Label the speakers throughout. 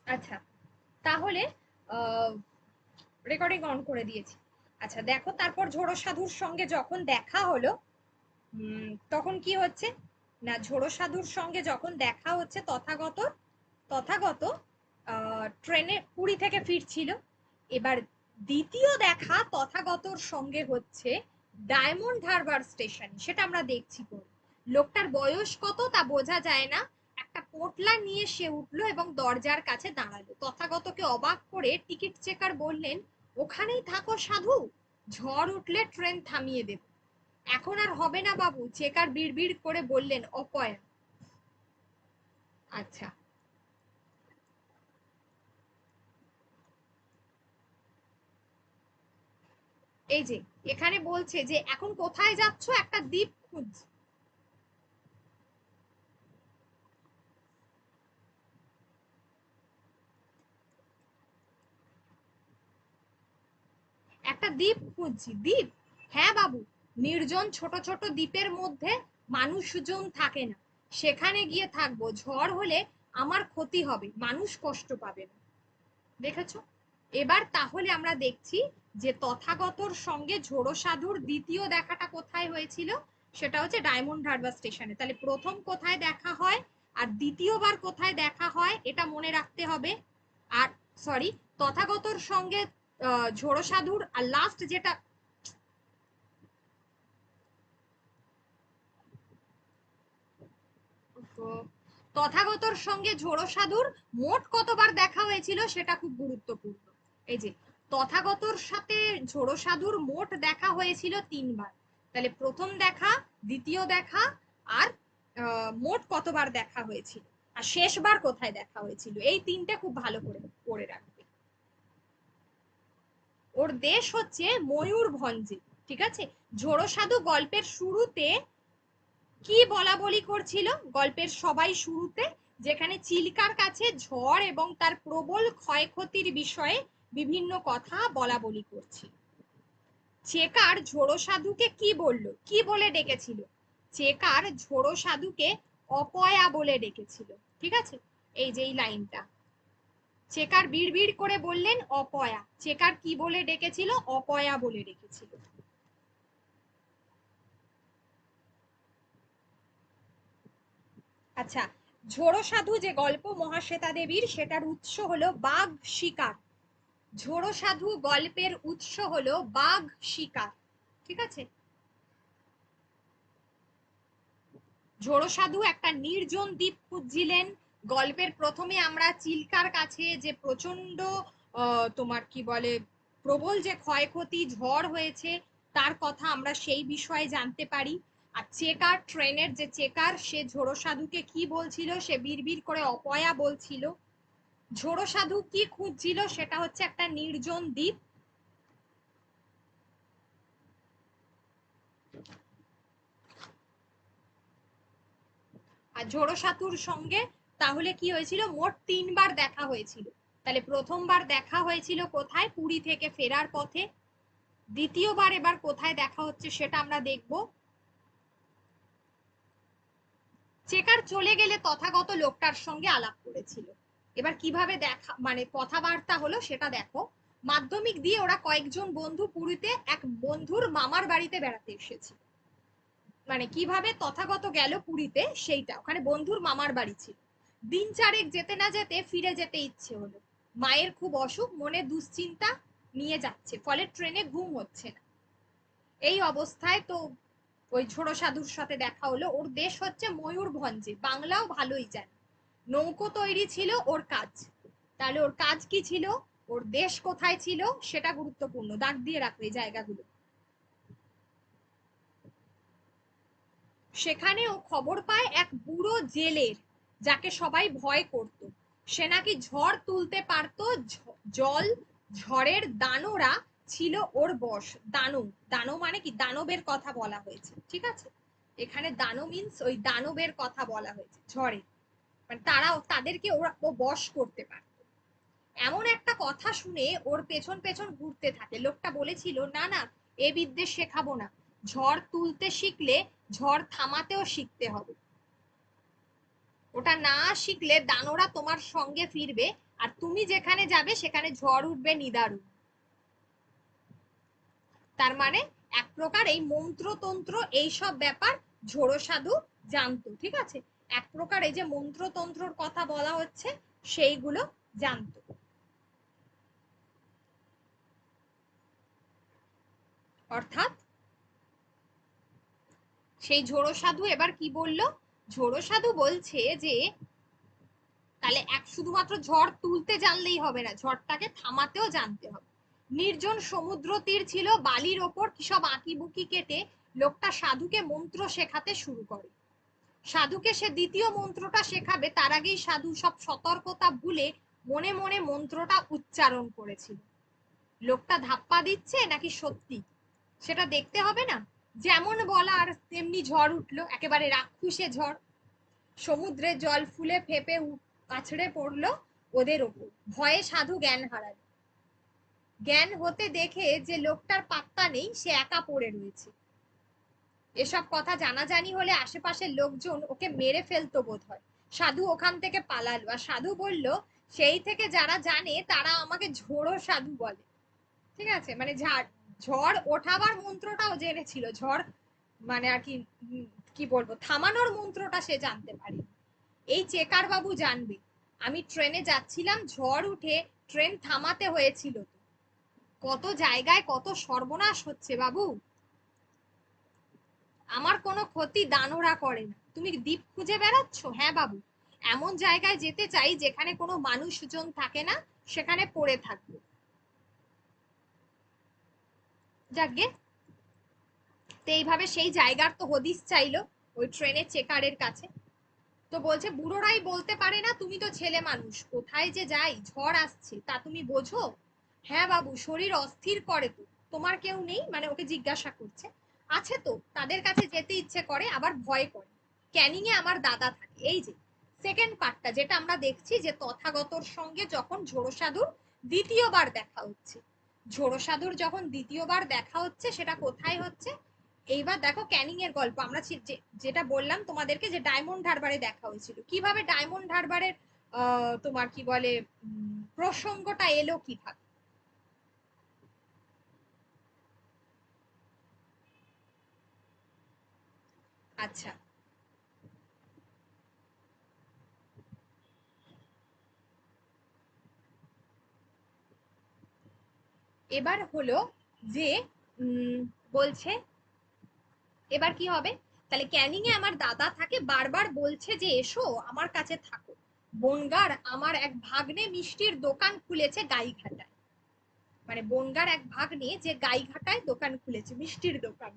Speaker 1: আচ্ছা, তাহলে recording on করে দিয়েছি। আচ্ছা দেখো, তারপর ঝোড়ো সাধুর সঙ্গে যখন দেখা হলো, তখন কি হচ্ছে না, ঝোড়ো সাধুর সঙ্গে যখন দেখা হচ্ছে তথাগত, তথাগত ট্রেনে পুরী থেকে ফিরছিল। এবার দ্বিতীয় দেখা তথাগতর সঙ্গে হচ্ছে ডায়মন্ড হারবার স্টেশন, সেটা আমরা দেখছি পরে। লোকটার বয়স কত তা বোঝা যায় না, একটা পোটলা নিয়ে সে উঠলো এবং দরজার কাছে দাঁড়ালো। তথাগতকে অবাক করে টিকিট চেকার বললেন, ওখানেই থাকো সাধু, ঝড় উঠলে ট্রেন থামিয়ে দেব। এখন আর হবে না বাবু, চেকার বিড়বিড় করে বললেন, অপয়া। আচ্ছা, এই যে এখানে বলছে যে এখন কোথায় যাচ্ছ, একটা দ্বীপ খুঁজ, একটা দ্বীপ খুঁজছি। দ্বীপ? হ্যাঁ বাবু, নির্জন ছোট ছোট দ্বীপের মধ্যে মানুষজন থাকে না, সেখানে গিয়ে থাকবো। ঝড় হলে আমার ক্ষতি হবে, মানুষ কষ্ট পাবে না। দেখেছো? এবার তাহলে আমরা দেখছি যে তথাগতর সঙ্গে ঝোড়ো সাধুর দ্বিতীয় দেখাটা কোথায় হয়েছিল, সেটা হচ্ছে ডায়মন্ড হারবার স্টেশনে। তাহলে প্রথম কোথায় দেখা হয় আর দ্বিতীয়বার কোথায় দেখা হয় এটা মনে রাখতে হবে। আর সরি, তথাগতর সঙ্গে ঝোড়ো সাধুর আর লাস্ট যেটা, তথাগতর সঙ্গে ঝোড়ো সাধুর মোট কতবার দেখা হয়েছিল সেটা খুব গুরুত্বপূর্ণ। এই যে তথাগতর সাথে ঝোড়ো সাধুর মোট দেখা হয়েছিল 3 বার। তাহলে প্রথম দেখা, দ্বিতীয় দেখা, আর মোট কতবার দেখা হয়েছিল, আর শেষবার কোথায় দেখা হয়েছিল, এই তিনটে খুব ভালো করে পড়ে রাখবে। ওর দেশ হচ্ছে ময়ূরভঞ্জে। ঠিক আছে? ঝোড়ো সাধু গল্পের শুরুতে কি বলা বলি করছিল, গল্পের সবাই শুরুতে, যেখানে চিল্কার কাছে ঝড় এবং তার প্রবল ক্ষয়ক্ষতির বিষয়ে বিভিন্ন কথা বলা বলি করছিল। চেকার ঝোড়ো সাধুকে কি বলল, কি বলে ডেকেছিল? চেকার ঝোড়ো সাধুকে অপয়া বলে ডেকেছিল। ঠিক আছে? এই যে এই লাইনটা, চেকার বিড়বিড় করে বললেন অপয়া, চেকার কি বলে ডেকেছিল? অপয়া বলে ডেকেছিল। আচ্ছা, ঝোড়ো সাধু যে গল্প মহাশ্বেতা দেবীর, সেটার উৎস হলো বাঘ শিকার। ঝোড়ো সাধু গল্পের উৎস হলো বাঘ শিকার। ঠিক আছে? ঝোড়ো সাধু একটা নির্জন দ্বীপ খুঁজছিলেন। গল্পের প্রথমে আমরা চিল্কার কাছে যে প্রচন্ড তোমার কি বলে প্রবল যে ক্ষয়ক্ষতি ঝড় হয়েছে তার কথা আমরা সেই বিষয়ে জানতে পারি। আর চেকার, ট্রেনের যে চেকার, সে ঝোড়ো সাধুকে কি বলছিল, সে বিড়বিড় করে অপয়া বলছিল। ঝোড়ো সাধু কি খুঁজছিল, সেটা হচ্ছে একটা নির্জন দ্বীপ। আর ঝোড়ো সাধুর সঙ্গে তাহলে কি হয়েছিল, মোট 3বার দেখা হয়েছিল। তাহলে প্রথমবার দেখা হয়েছিল কোথায়, পুরী থেকে ফেরার পথে। দ্বিতীয়বার এবার কোথায় দেখা হচ্ছে সেটা আমরা দেখব। চেকার চলে গেলে তথাগত লোকটার সঙ্গে আলাপ করেছিল। এবার কিভাবে দেখা মানে কথাবার্তা হলো সেটা দেখো। মাধ্যমিক দিয়ে ওরা কয়েকজন বন্ধু পুরীতে এক বন্ধুর মামার বাড়িতে বেড়াতে এসেছে। মানে কিভাবে তথাগত গেল পুরীতে সেইটা, ওখানে বন্ধুর মামার বাড়ি ছিল। দিন চারেক যেতে না যেতে ফিরে যেতে ইচ্ছে হলো। মায়ের খুব অসুখ, মনে দুশ্চিন্তা নিয়ে যাচ্ছে, ফলে ট্রেনে ঘুম হচ্ছে না। এই অবস্থায় তো ওই ঝোড়ো সাধুর সাথে দেখা হলো। ওর দেশ হচ্ছে ময়ূরভঞ্জে, বাংলাও ভালোই জানে। নৌকো তৈরি ছিল ওর কাজ। তাহলে ওর কাজ কি ছিল, ওর দেশ কোথায় ছিল সেটা গুরুত্বপূর্ণ, দাগ দিয়ে রাখবে এই জায়গাগুলো। সেখানে ও খবর পায় এক বুড়ো জেলের, যাকে সবাই ভয় করত। সে নাকি ঝড় তুলতে পারত। জল, ঝড়ের দানোরা ছিল ওর বশ। দানব, দানব মানে কি, দানবের কথা বলা হয়েছে। ঠিক আছে? এখানে দানব মিন্স ওই দানবের কথা বলা হয়েছে ঝড়ে, মানে তারাও তাদেরকে ওরা ও বশ করতে পারে। এমন একটা কথা শুনে ওর পেছন পেছন ঘুরতে থাকে। লোকটা বলেছিল, না না, এ বিদ্যে শেখাবো না, ঝড় তুলতে শিখলে ঝড় থামাতেও শিখতে হবে। ওটা না শিখলে দানোরা তোমার সঙ্গে ফিরবে, আর তুমি যেখানে যাবে সেখানে ঝড় উঠবে নিদারুণ। তার মানে এক প্রকার এই মন্ত্রতন্ত্র এইসব ব্যাপার ঝোড়ো সাধু জানতো, ঠিক আছে? এক প্রকার এই যে মন্ত্রতন্ত্রর কথা বলা হচ্ছে সেইগুলো জানতো। অর্থাৎ সেই ঝোড়ো সাধু এবার কি বলল? ঝোড়ো সাধু বলছে যে তাহলে এক শুধুমাত্র ঝড় তুলতে জানলেই হবে না, ঝড়টাকে থামাতেও জানতে হবে। নির্জন সমুদ্র তীর ছিল, বালির ওপর কি সব আঁকি বুকি কেটে লোকটা সাধুকে মন্ত্র শেখাতে শুরু করে। সাধুকে সে দ্বিতীয় মন্ত্রটা শেখাবে তার আগেই সাধু সব সতর্কতা ভুলে মনে মনে মন্ত্রটা উচ্চারণ করেছিল। লোকটা ধাপ্পা দিচ্ছে নাকি সত্যি সেটা দেখতে হবে না? যেমন বলার তেমনি ঝড় উঠলো, একেবারে রাক্ষুসে ঝড়। সমুদ্রের জল ফুলে ফেপে আছড়ে পড়লো ওদের ওপর। ভয়ে সাধু জ্ঞান হারালো। জ্ঞান হতে দেখে যে লোকটার পাত্তা নেই, সে একা পড়ে রয়েছে। এসব কথা জানাজানি হলে আশেপাশের লোকজন ওকে মেরে ফেলতো বোধ হয়। সাধু ওখান থেকে পালালো, আর সাধু বলল সেই থেকে যারা জানে তারা আমাকে ঝোড়ো সাধু বলে। ঠিক আছে, মানে ঝড় ওঠাবার মন্ত্রটাও জেনেছিল, ঝড় মানে আর কি কি বলবো থামানোর মন্ত্রটা সে জানতে পারে। এই চেকার বাবু জানবে। আমি ট্রেনে যাচ্ছিলাম, ঝড় উঠে ট্রেন থামাতে হয়েছিল। কত জায়গায় কত সর্বনাশ হচ্ছে বাবু। আমার কোনো ক্ষতি দানোরা করে না। তুমি দ্বীপ খুঁজে বেড়াচ্ছ? হ্যাঁ বাবু, এমন জায়গায় যেতে চাই যেখানে কোনো মানুষজন থাকে না, সেখানে পড়ে থাকবো। যাকগে, তো এইভাবে সেই জায়গার তো হদিস চাইলো ওই ট্রেনের চেকারের কাছে। তো বলছে বুড়োরাই বলতে পারে না, তুমি তো ছেলে মানুষ, কোথায় যে যাই, ঝড় আসছে তা তুমি বোঝো? হ্যাঁ বাবু, শরীর অস্থির করে তো। তোমার কেউ নেই? মানে ওকে জিজ্ঞাসা করছে। আছে তো, তাদের কাছে যেতে ইচ্ছে করে আবার ভয় করে। ক্যানিং এ আমার দাদা থাকে। এই যে সেকেন্ড পার্টটা যেটা আমরা দেখছি, যে তথাগতর সঙ্গে যখন ঝোড়ো সাধুর দ্বিতীয়বার দেখা হচ্ছে। ঝোড়ো সাধুর যখন দ্বিতীয়বার দেখা হচ্ছে সেটা কোথায় হচ্ছে? এইবার দেখো ক্যানিং এর গল্প আমরা যেটা বললাম তোমাদেরকে, যে ডায়মন্ড হারবারে দেখা হয়েছিল, কিভাবে ডায়মন্ড হারবারের তোমার কি বলে প্রসঙ্গটা এলো কিভাবে। আচ্ছা, এবার হলো যে বলছে এবার কি হবে? তাহলে ক্যানিং এ আমার দাদা থাকে, বারবার বলছে যে এসো আমার কাছে থাকো। বনগার আমার এক ভাগ্নে মিষ্টির দোকান খুলেছে গাইঘাটায়। মানে বনগার এক ভাগ্নে যে গাইঘাটায় দোকান খুলেছে, মিষ্টির দোকান।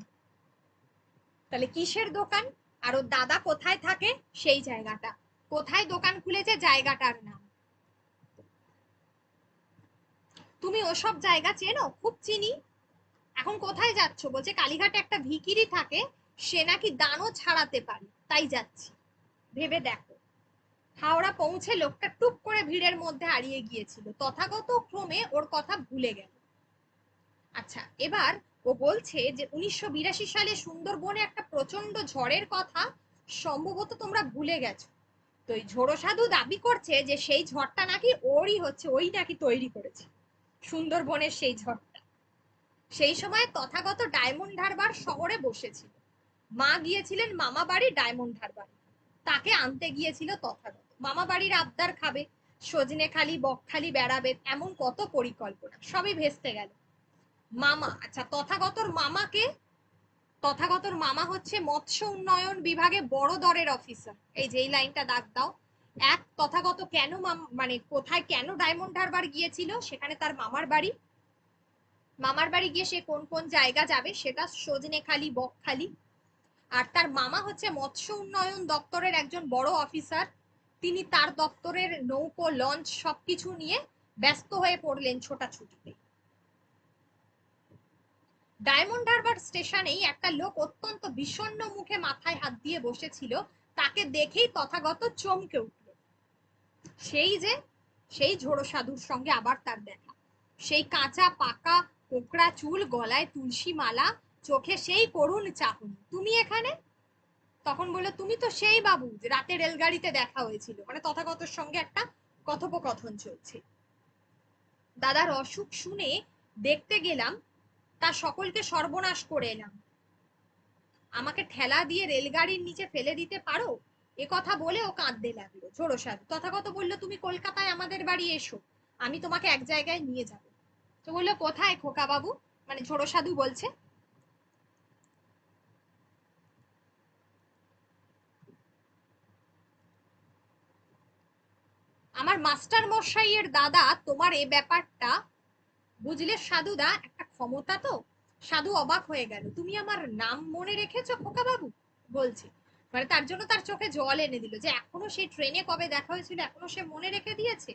Speaker 1: তাহলে কিসের দোকান? আর ওর দাদা কোথায় থাকে? সেই জায়গাটা। কোথায় দোকান খুলেছে? জায়গাটার নাম। তুমি ওসব জায়গা চেনো? খুব চিনি। এখন কোথায় যাচ্ছ? বলছে কালীঘাটে একটা ভিখিরি থাকে, সে নাকি দানও ছাড়াতে পারে, তাই যাচ্ছি। ভেবে দেখো, হাওড়া পৌঁছে লোকটা টুক করে ভিড়ের মধ্যে হারিয়ে গিয়েছিল, তথাগত ক্রমে ওর কথা ভুলে গেল। আচ্ছা, এবার ও বলছে যে 1982 সালে সুন্দরবনে একটা প্রচন্ড ঝড়ের কথা সম্ভবত তোমরা ভুলে গেছো। তো এই ঝোড়ো সাধু দাবি করছে যে সেই ঝড়টা নাকি ওরই হচ্ছে, ওই নাকি তৈরি করেছে সুন্দরবনের সেই ঝড়টা। সেই সময় তথাগত ডায়মন্ড হারবার শহরে বসেছিল। মা গিয়েছিলেন মামা বাড়ি ডায়মন্ড হারবার, তাকে আনতে গিয়েছিল তথাগত। মামা বাড়ির আবদার খাবে, সজনে খালি বকখালি বেড়াবে, এমন কত পরিকল্পনা সবই ভেস্তে গেল। মামা, আচ্ছা তথাগতর মামাকে? তথাগতর মামা হচ্ছে মৎস্য উন্নয়ন বিভাগে বড় দরের অফিসার। এই যে এই লাইনটা দাগ দাও। এক, তথাগত কেন মানে কোথায় কেন ডায়মন্ড হারবার গিয়েছিল? সেখানে তার মামার বাড়ি। মামার বাড়ি গিয়ে সে কোন কোন জায়গা যাবে সেটা সজনেখালি বকখালি। আর তার মামা হচ্ছে মৎস্য উন্নয়ন দপ্তরের একজন বড় অফিসার। তিনি তার দপ্তরের নৌকো লঞ্চ সবকিছু নিয়ে ব্যস্ত হয়ে পড়লেন ছোটাছুটিতে। ডায়মন্ড হারবার স্টেশনেই একটা লোক অত্যন্ত বিষণ্ণ মুখে মাথায় হাত দিয়ে বসেছিল। তাকে দেখেই তথাগত চমকে উঠল। সেই যে সেই ঝোড়ো সাধুর সঙ্গে আবার তার দেখা। সেই কাঁচা পাকা কোকড়া চুল, গলায় তুলসী মালা, চোখে সেই করুণ চাহনি। তুমি এখানে? তখন বললো তুমি তো সেই বাবু যে রাতে রেলগাড়িতে দেখা হয়েছিল, মানে তথাগতর সঙ্গে একটা কথোপকথন চলছে। দাদার অসুখ শুনে দেখতে গেলাম, তা সকলকে সর্বনাশ করে এলাম, আমাকে ঠেলা দিয়ে রেলগাড়ির নিচে ফেলে দিতে পারো? এ কথা বলে ও কাঁদতে লাগলো। ঝোড়োসাদ তথাগত বলল তুমি কলকাতায় আমাদের বাড়ি এসো, আমি তোমাকে এক জায়গায় নিয়ে যাব। তো বললো কোথায় খোকা বাবু, মানে ঝোড়োসাধু বলছে। আমার মাস্টার মশাইয়ের দাদা তোমার এ ব্যাপারটা বুঝলে সাধুদা, একটা ক্ষমতা তো। সাধু অবাক হয়ে গেল, তুমি আমার নাম মনে রেখেছো খোকা বাবু, বলছে। মানে তার জন্য তার চোখে জল এনে দিল, যে এখনো সেই ট্রেনে কবে দেখা হয়েছিল এখনো সে মনে রেখে দিয়েছে।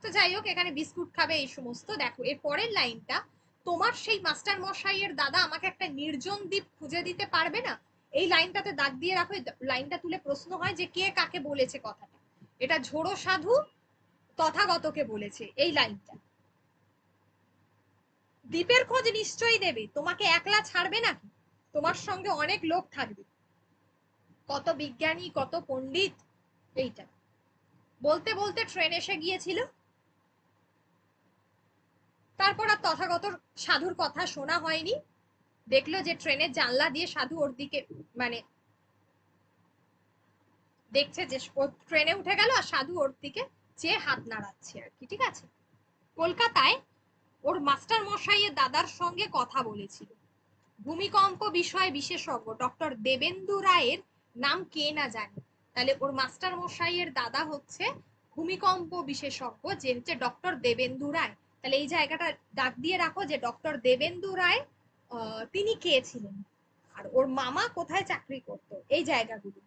Speaker 1: তো যাই হোক, এখানে বিস্কুট খাবে এই সমস্ত। দেখো এর পরের লাইনটা, তোমার সেই মাস্টার মশাইয়ের দাদা আমাকে একটা নির্জন দ্বীপ খুঁজে দিতে পারবে না? এই লাইনটাতে দাগ দিয়ে রাখো। লাইনটা তুলে প্রশ্ন হয় যে কে কাকে বলেছে কথাটা। এটা ঝোড়ো সাধু তথাগতকে বলেছে এই লাইনটা। দ্বীপের খোঁজ নিশ্চয়ই দেবে, তোমাকে একলা ছাড়বে নাকি, তোমার সঙ্গে অনেক লোক থাকবে, কত বিজ্ঞানী কত পণ্ডিত। এইটা বলতে বলতে ট্রেন এসে গিয়েছিল। তারপর আর তথাগত সাধুর কথা শোনা হয়নি। দেখলো যে ট্রেনের জানলা দিয়ে সাধু ওর দিকে, মানে দেখছে যে ট্রেনে উঠে গেল আর সাধু ওর দিকে চেয়ে হাত নাড়াচ্ছে আর কি। ঠিক আছে, কলকাতায় ওর মাস্টার মশাইয়ের দাদার সঙ্গে কথা বলেছিল। ভূমিকম্প বিষয়ে বিশেষজ্ঞ ডক্টর দেবেন্দু রায়ের নাম কে না জানে। তাহলে ওর মাস্টার মশাইয়ের দাদা হচ্ছে ভূমিকম্প বিশেষজ্ঞ, যে হচ্ছে ডক্টর দেবেন্দু রায়। তাহলে এই জায়গাটা দাগ দিয়ে রাখো যে ডক্টর দেবেন্দু রায় তিনি কে ছিলেন, আর ওর মামা কোথায় চাকরি করতো, এই জায়গাগুলো।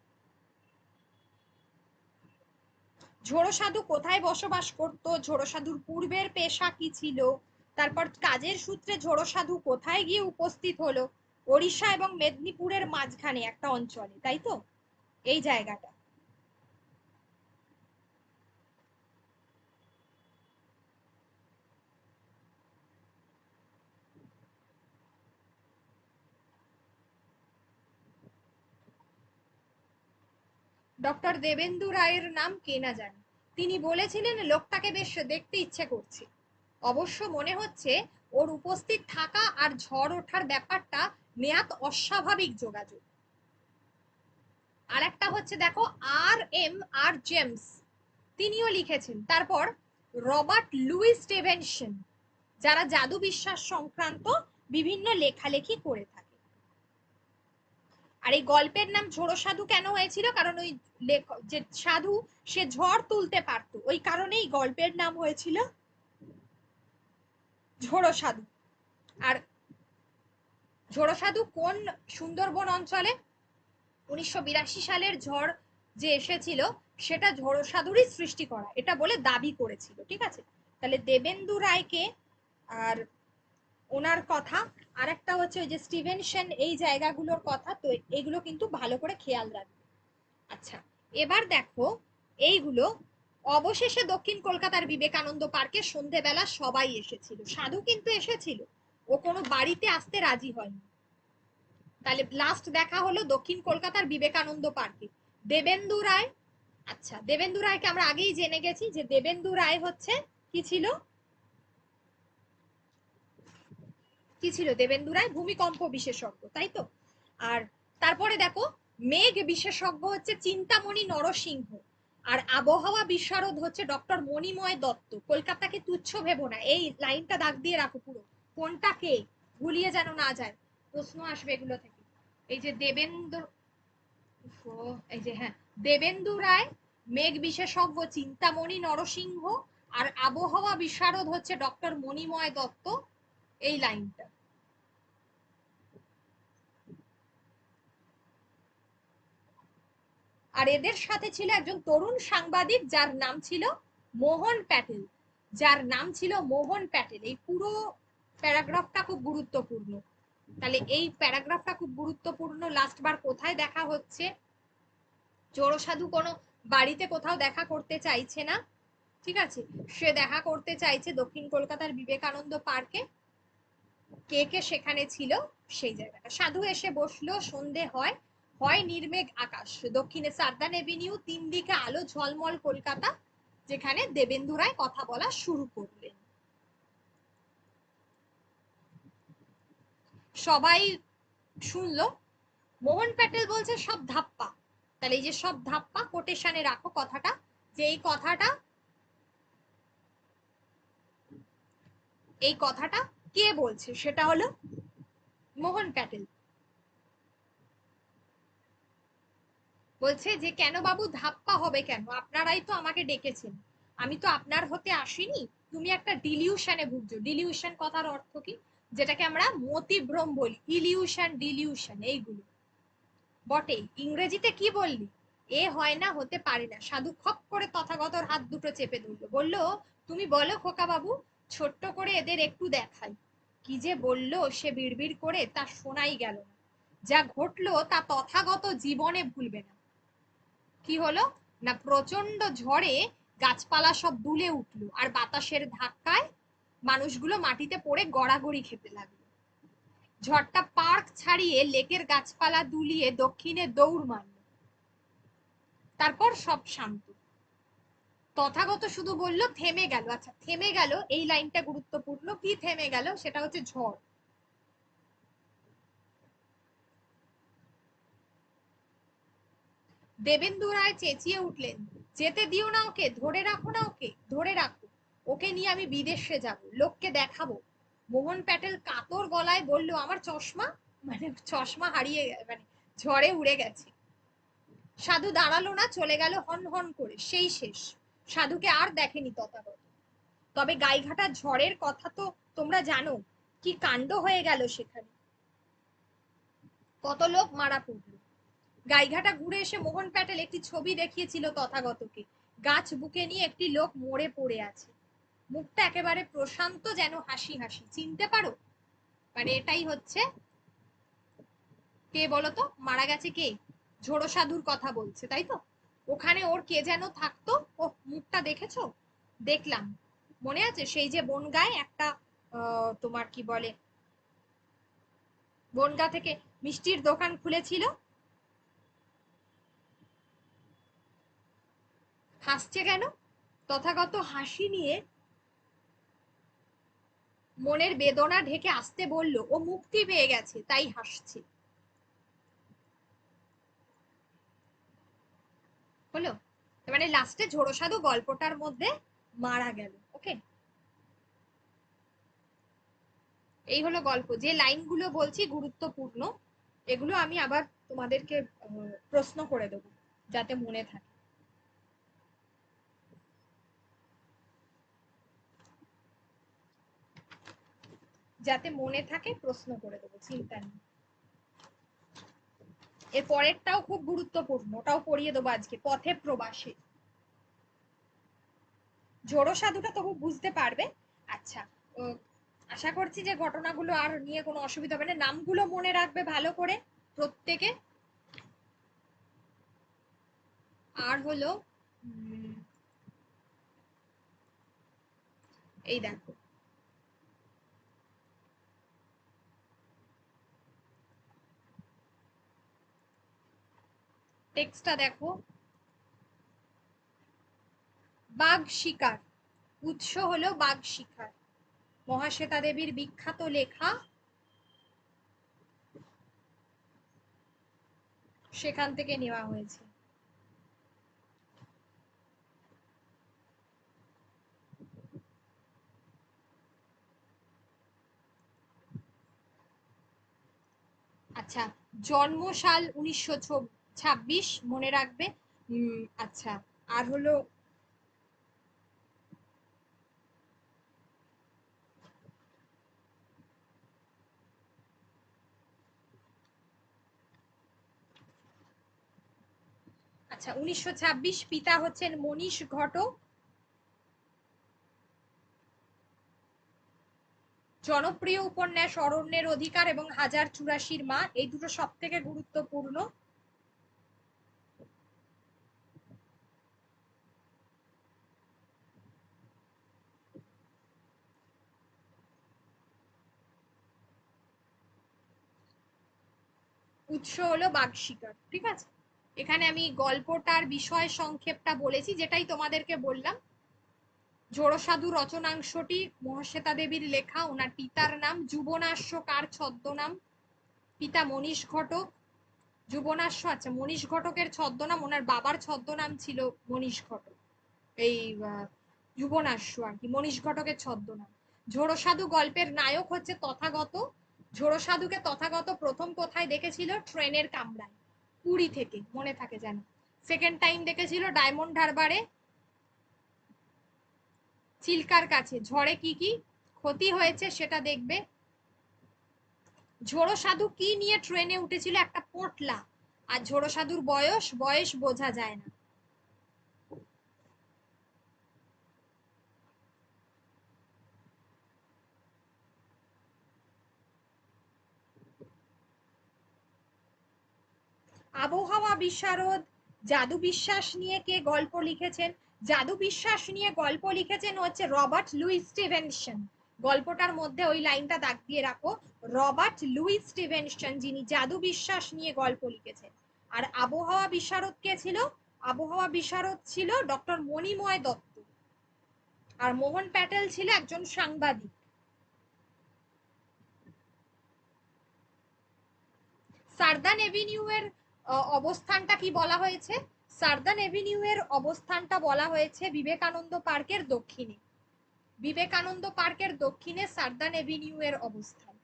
Speaker 1: ঝোড়ো সাধু কোথায় বসবাস করত, ঝোড়ো সাধুর পূর্বের পেশা কি ছিল, তারপর কাজের সূত্রে ঝোড়ো সাধু কোথায় গিয়ে উপস্থিত হলো, ওড়িশা এবং মেদিনীপুরের মাঝখানে একটা অঞ্চলে, তাই তো এই জায়গাটা। ডক্টর দেবেন্দু রায়ের নাম কে না জানে, তিনি বলেছিলেন লোকটাকে বেশ দেখতে ইচ্ছে করছে। অবশ্য মনে হচ্ছে ওর উপস্থিত থাকা আর ঝড় ওঠার ব্যাপারটা নেহাত অস্বাভাবিক যোগাযোগ। আর একটা হচ্ছে দেখো, আর জেমস তিনিও লিখেছেন। তারপর রবার্ট লুইস স্টিভেনসন, যারা জাদু বিশ্বাস সংক্রান্ত বিভিন্ন লেখালেখি করে থাকে। আর এই গল্পের নাম ঝোড়ো সাধু কেন হয়েছিল, কারণ ওই যে সাধু সে ঝড় তুলতে পারতো, ওই কারণেই গল্পের নাম হয়েছিল ঝোড়ো সাধু। আর ঝোড়ো সাধু কোন সুন্দরবন অঞ্চলে, 1982 সালের ঝড় যে এসেছিল সেটা ঝোড়ো সাধুরই সৃষ্টি করা, এটা বলে দাবি করেছিল। ঠিক আছে, তাহলে দেবেন্দু রায়কে আর ওনার কথা, আর একটা হচ্ছে ওই যে স্টিভেনসন, এই জায়গাগুলোর কথা, তো এগুলো কিন্তু ভালো করে খেয়াল রাখবে। আচ্ছা, এবার দেখো এইগুলো। অবশেষে দক্ষিণ কলকাতার বিবেকানন্দ পার্কে সন্ধেবেলা সবাই এসেছিল, সাধু কিন্তু এসেছিল, ও কোনো বাড়িতে আসতে রাজি হয়নি। তাহলে লাস্ট দেখা হলো দক্ষিণ কলকাতার বিবেকানন্দ পার্কে। দেবেন্দু রায়, আচ্ছা দেবেন্দু রায়কে আমরা আগেই জেনে গেছি যে দেবেন্দু রায় হচ্ছে কি ছিল, কি ছিল দেবেন্দু রায়, ভূমিকম্প বিশেষজ্ঞ, তাই তো। আর তারপরে দেখো, মেঘ বিশেষজ্ঞ হচ্ছে চিন্তামণি নরসিংহ, আর আবহাওয়া বিশারদ হচ্ছে ডক্টর মণিময় দত্ত। কলকাতাকে তুচ্ছ ভেবো না, এই লাইনটা দাগ দিয়ে রাখো পুরো, কোনটা কে গুলিয়ে যেন না যায়, প্রশ্ন আসবে এগুলো থেকে। এই যে দেবেন্দ্র, এই যে হ্যাঁ, দেবেন্দু রায়, মেঘ বিশেষজ্ঞ চিন্তামণি নরসিংহ, আর আবহাওয়া বিশারদ হচ্ছে ডক্টর মণিময় দত্ত, এই লাইনটা। আর এদের সাথে ছিল একজন তরুণ সাংবাদিক যার নাম ছিল মোহন প্যাটেল, যার নাম ছিল মোহন প্যাটেল। এই পুরো প্যারাগ্রাফটা খুব গুরুত্বপূর্ণ। তাহলে এই প্যারাগ্রাফটা খুব গুরুত্বপূর্ণ। লাস্ট বার কোথায় দেখা হচ্ছে, জোড়ো সাধু কোনো বাড়িতে কোথাও দেখা করতে চাইছে না, ঠিক আছে, সে দেখা করতে চাইছে দক্ষিণ কলকাতার বিবেকানন্দ পার্কে। কে কে সেখানে ছিল সেই জায়গাটা, সাধু এসে বসলো, সন্ধে হয়, হয় নির্মেঘ আকাশ, দক্ষিণে সার্দার্ন এভিনিউ, তিন দিকে আলো ঝলমল কলকাতা, যেখানে দেবেন্দু রায় কথা বলা শুরু করলেন। সবাই শুনলো। মোহন প্যাটেল বলছে সব ধাপ্পা। তাহলে এই যে সব ধাপ্পা কোটেশনে রাখো কথাটা, যে এই কথাটা কে বলছে, সেটা হলো মোহন প্যাটেল। বলছে যে কেন বাবু ধাপ্পা হবে কেন, আপনারাই তো আমাকে ডেকেছেন, আমি তো আপনার হতে আসিনি, তুমি একটা ডিলিউশনে ভুগছো। ডিলিউশন কথার অর্থ কি, যেটাকে আমরা মতিভ্রম বলি, ইলিউশন ডিলিউশন এইগুলো বটে। ইংরেজিতে কি বললি, এ হয় না, হতে পারে না। সাধু খপ করে তথাগতর হাত দুটো চেপে ধরলো, বলল তুমি বলো খোকা বাবু, ছোট্ট করে এদের একটু দেখাই। কি যে বললো সে বিড়বিড় করে, তা শোনাই গেল না। যা ঘটলো তা তথাগত জীবনে ভুলবে না। কি হলো না, প্রচন্ড ঝড়ে গাছপালা সব দুলে উঠলো, আর বাতাসের ধাক্কায় মানুষগুলো মাটিতে পড়ে গড়াগড়ি খেতে লাগলো। ঝড়টা পার্ক ছাড়িয়ে লেকের গাছপালা দুলিয়ে দক্ষিণে দৌড় মারল। তারপর সব শান্ত। তথাগত শুধু বলল থেমে গেল। আচ্ছা, থেমে গেল এই লাইনটা গুরুত্বপূর্ণ। কি থেমে গেল, সেটা হচ্ছে ঝড়। দেবেন্দু রায় চেঁচিয়ে উঠলেন, যেতে দিও না ওকে, ধরে রাখো না ওকে, ধরে রাখো, ওকে নিয়ে আমি বিদেশে যাব, লোককে দেখাবো। মোহন প্যাটেল কাতর গলায় বলল, আমার চশমা, মানে চশমা হারিয়ে, মানে ঝড়ে উড়ে গেছে। সাধু দাঁড়ালো না, চলে গেল হন হন করে, সেই শেষ। সাধুকে আর দেখেনি তথাগত। তবে গাইঘাটার ঝড়ের কথা তো তোমরা জানো, কি কাণ্ড হয়ে গেল সেখানে, কত লোক মারা পড়ল। গাইঘাটা ঘুরে এসে মোহন প্যাটেল একটি ছবি দেখিয়েছিল তথাগতকে। গাছ বুকে নিয়ে একটি লোক মরে পড়ে আছে, মুখটা একেবারে প্রশান্ত, যেন হাসি হাসি। চিনতে পারো, মানে এটাই হচ্ছে, কে বলতো মারা গেছে, কে, ঝোড়ো সাধুর কথা বলছে, তাই তো। ওখানে ওর কে যেন থাকতো, ও মুখটা দেখেছো? দেখলাম, মনে আছে সেই যে বনগায় একটা তোমার কি বলে, বনগা থেকে মিষ্টির দোকান খুলেছিল। হাসছে কেন? তথাগত হাসি নিয়ে মনের বেদনা ঢেকে আসতে বলল, ও মুক্তি পেয়ে গেছে তাই হাসছে। হলো, মানে লাস্টে ঝোড়ো সাধু গল্পটার মধ্যে মারা গেল। ওকে, এই হলো গল্প। যে লাইনগুলো বলছি গুরুত্বপূর্ণ, এগুলো আমি আবার তোমাদেরকে প্রশ্ন করে দেবো, যাতে মনে থাকে। যাতে মনে থাকে প্রশ্ন করে দেবো, চিন্তা নেই। এর পরেরটাও খুব গুরুত্বপূর্ণ, ওটাও পড়িয়ে দেবো আজকে, পথে প্রবাসে। ঝোড়ো সাধুটা তবু বুঝতে পারবে। আচ্ছা, আশা করছি যে ঘটনাগুলো আর নিয়ে কোনো অসুবিধা হবে না। নামগুলো মনে রাখবে ভালো করে প্রত্যেকে। আর হলো এই দেখো, টেক্সটটা দেখো, বাঘ শিকার, উৎস হলো বাঘ শিকার, মহাশ্বেতা দেবীর বিখ্যাত লেখা, সেখান থেকে নেওয়া হয়েছে। আচ্ছা, জন্মসাল 1926, মনে রাখবে। আচ্ছা, আর হলো, আচ্ছা 1926, পিতা হচ্ছেন মনীষ ঘটক। জনপ্রিয় উপন্যাস অরণ্যের অধিকার এবং 1084 মা, এই দুটো সব থেকে গুরুত্বপূর্ণ। উৎস হলো বাঘ শিকার। ঠিক আছে, এখানে আমি গল্পটার বিষয় সংক্ষেপটা বলেছি, যেটাই তোমাদেরকে বললাম। জোড়সাধু রচনাংশটি মহাশ্বেতা দেবীর লেখা। ওনার পিতার নাম যুবনাশ্য, কার ছদ্মনাম? পিতা মনীষ ঘটক। যুবনাশ্য, আচ্ছা, মনীষ ঘটকের ছদ্মনাম, ওনার বাবার ছদ্মনাম ছিল মনীষ ঘটক। এই যুবনাশ্য আর কি মনীষ ঘটকের ছদ্মনাম। ঝোড়সাধু গল্পের নায়ক হচ্ছে তথাগত। ঝোড়সাধুকে তথাগত প্রথম কোথায় দেখেছিল? ট্রেনের কামরায়, পুরী থেকে, মনে থাকে যেন। সেকেন্ড টাইম দেখেছিল ডায়মন্ড হারবারে, চিল্কার কাছে। ঝড়ে কি কি ক্ষতি হয়েছে সেটা দেখবে। ঝোড়সাধু কি নিয়ে ট্রেনে উঠেছিল? একটা পোটলা। আর ঝোড়সাধুর বয়স বয়স বোঝা যায় না। আবহাওয়া বিশারদ জাদু বিশ্বাস নিয়ে কে গল্প লিখেছেন? জাদু বিশ্বাস নিয়ে গল্প লিখেছেন হচ্ছে রবার্ট লুই স্টিভেনসন। গল্পটার মধ্যে ওই লাইনটা দাগ দিয়ে রাখো, রবার্ট লুই স্টিভেনসন যিনি জাদু বিশ্বাস নিয়ে গল্প লিখেছেন। আর আবহাওয়া বিশারদ কে ছিল? আবহাওয়া বিশারদ ছিল ডক্টর মণিময় দত্ত। আর মোহন প্যাটেল ছিল একজন সাংবাদিক। সারদান এভিনিউ এর অবস্থানটা কি বলা হয়েছে? সারদান এভিনিউ এর অবস্থানটা বলা হয়েছে বিবেকানন্দ পার্কের দক্ষিণে। বিবেকানন্দ পার্কের দক্ষিণে সারদান এভিনিউ এর অবস্থান।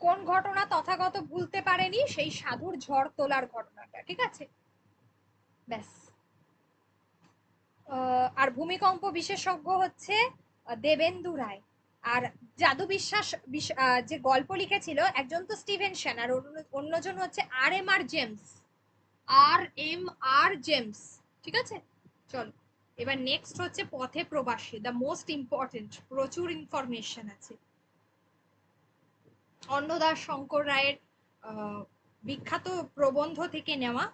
Speaker 1: কোন ঘটনা তথাগত ভুলতে পারেনি? সেই সাধুর ঝড় তোলার ঘটনাটা। ঠিক আছে, ব্যাস। আর ভূমিকম্প বিশেষজ্ঞ হচ্ছে দেবেন্দু রায়। আর জাদু বিশ্বাস যে গল্প লিখেছিল একজন তো স্টিভেনসন, আর অন্যজন হচ্ছে আর এম আর জেমস। আর এম আর জেমস। ঠিক আছে, চলো এবার নেক্সট হচ্ছে পথে প্রবাসী, দ্য মোস্ট ইম্পর্টেন্ট, প্রচুর ইনফরমেশন আছে। অন্নদাস শঙ্কর রায়ের বিখ্যাত প্রবন্ধ থেকে নেওয়া।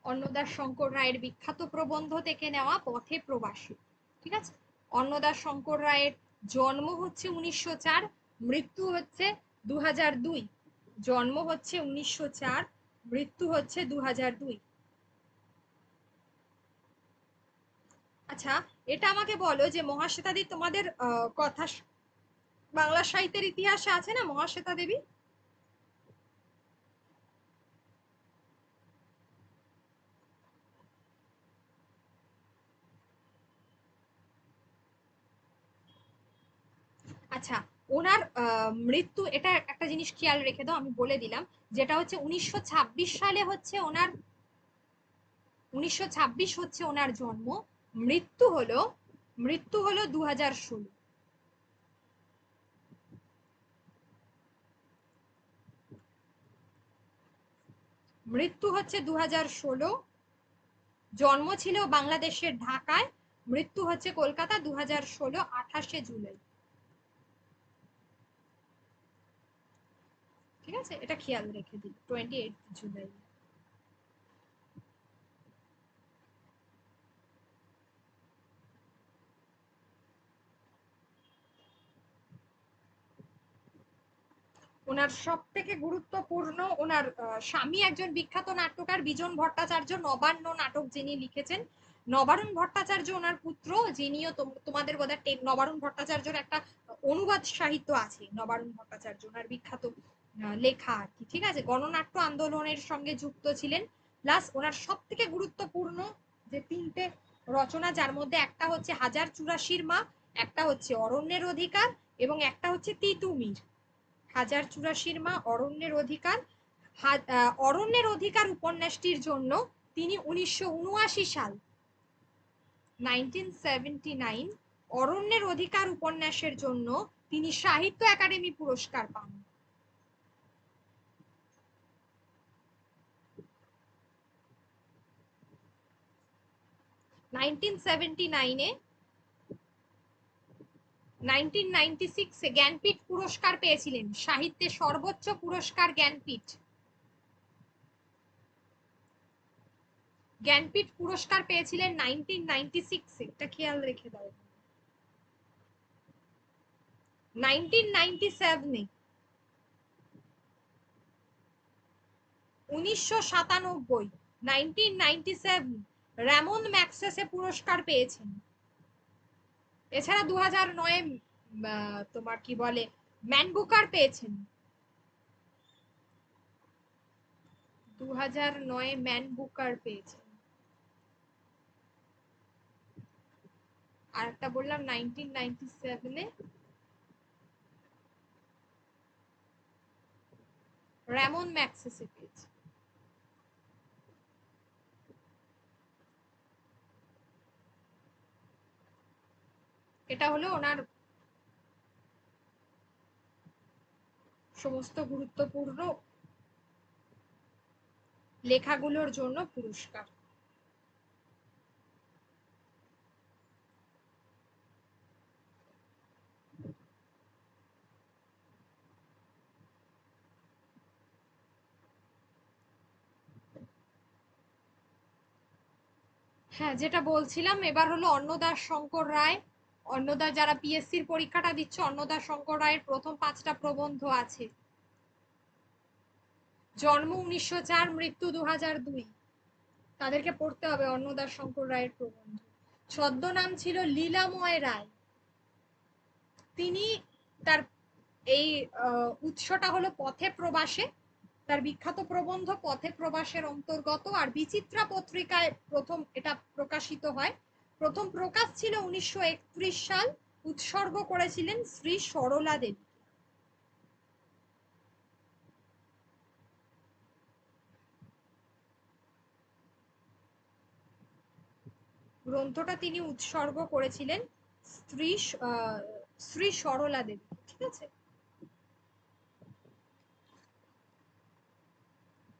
Speaker 1: অন্নদাস শঙ্কর রায়ের বিখ্যাত প্রবন্ধ থেকে নেওয়া পথে প্রবাসী। ঠিক আছে, অন্নদাস শঙ্কর রায়ের জন্ম হচ্ছে 1904, মৃত্যু হচ্ছে 2002। জন্ম হচ্ছে 1904, মৃত্যু হচ্ছে 2002। আচ্ছা, এটা আমাকে বলো যে মহাশ্বেতা দেবী তোমাদের কথা বাংলা সাহিত্যের ইতিহাসে আছে না মহাশ্বেতা দেবী? আচ্ছা, ওনার মৃত্যু, এটা একটা জিনিস খেয়াল রেখে দাও, আমি বলে দিলাম, যেটা হচ্ছে 1926 সালে হচ্ছে ওনার, 1926 হচ্ছে ওনার জন্ম। মৃত্যু হলো, মৃত্যু হলো 2016। মৃত্যু হচ্ছে 2016। জন্ম ছিল বাংলাদেশের ঢাকায়, মৃত্যু হচ্ছে কলকাতা 2016 28শে জুলাই। ঠিক আছে, এটা খেয়াল রেখে দিই, 28 জুলাই। ওনার সব থেকে গুরুত্বপূর্ণ, ওনার স্বামী একজন বিখ্যাত নাট্যকার বিজন ভট্টাচার্য, নবান্ন নাটক যিনি লিখেছেন। নবারুণ ভট্টাচার্য ওনার পুত্র, যিনিও তোমাদের বোধহয় নবারুণ ভট্টাচার্যর একটা অনুবাদ সাহিত্য আছে। নবারুণ ভট্টাচার্য ওনার বিখ্যাত লেখা আর কি। ঠিক আছে, গণনাট্য আন্দোলনের সঙ্গে যুক্ত ছিলেন। প্লাস ওনার সব থেকে গুরুত্বপূর্ণ যে তিনটে রচনা, যার মধ্যে একটা হচ্ছে হাজার চুরাশির মা, একটা হচ্ছে অরণ্যের অধিকার, এবং একটা হচ্ছে তিতুমির। হাজার চুরাশির মা, অরণ্যের অধিকার। অরণ্যের অধিকার উপন্যাসটির জন্য তিনি 1979 সাল, 1979 অরণ্যের অধিকার উপন্যাসের জন্য তিনি সাহিত্য একাডেমি পুরস্কার পান। 1979-এ 1996-এ জ্ঞানপীঠ পুরস্কার পেয়েছিলেন, সাহিত্যে সর্বোচ্চ পুরস্কার জ্ঞানপীঠ। জ্ঞানপীঠ পুরস্কার পেয়েছিলেন 1996-এ, এটা খেয়াল রেখে দাও। 1997-এ 1997 1997 র্যামন ম্যাগসেসে পুরস্কার পেয়েছেন। এছাড়া 2009-এ তোমার কি বলে ম্যান বুকার পেয়েছেন। 2009-এ ম্যান বুকার পেয়েছেন। আর একটা বললাম 1997-এ র্যামন ম্যাগসেসে পেয়েছে। এটা হলো ওনার সমস্ত গুরুত্বপূর্ণ লেখাগুলোর জন্য পুরস্কার। হ্যাঁ, যেটা বলছিলাম, এবার হলো অন্নদাস শঙ্কর রায়। অন্নদা যারা পিএসসির পরীক্ষাটা দিচ্ছে, অন্নদাস শঙ্কর রায়ের প্রথম 5টা প্রবন্ধ আছে। জন্ম 1904, মৃত্যু 2002, তাদেরকে পড়তে হবে অন্নদাস শঙ্কর রায়ের প্রবন্ধ। ছদ্মনাম ছিল লীলাময় রায়। তিনি তার এই উৎসটা হলো পথে প্রবাসে, তার বিখ্যাত প্রবন্ধ পথে প্রবাসের অন্তর্গত। আর বিচিত্রা পত্রিকায় প্রথম এটা প্রকাশিত হয়। প্রথম প্রকাশ ছিল 1931 সাল। উৎসর্গ করেছিলেন শ্রী সরলা দেবী। গ্রন্থটা তিনি উৎসর্গ করেছিলেন শ্রী সরলা দেবী। ঠিক আছে,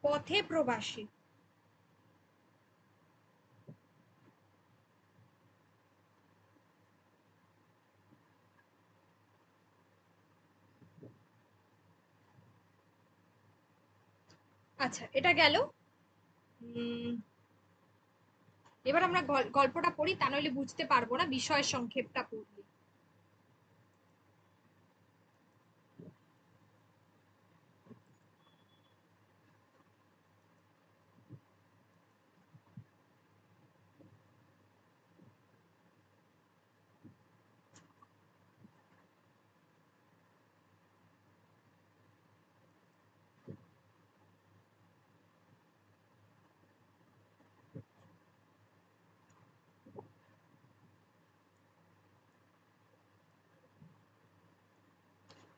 Speaker 1: পথে প্রবাসী। আচ্ছা, এটা গেল। এবার আমরা গল্পটা পড়ি, তা নইলে বুঝতে পারবো না বিষয় সংক্ষেপটা পড়লে।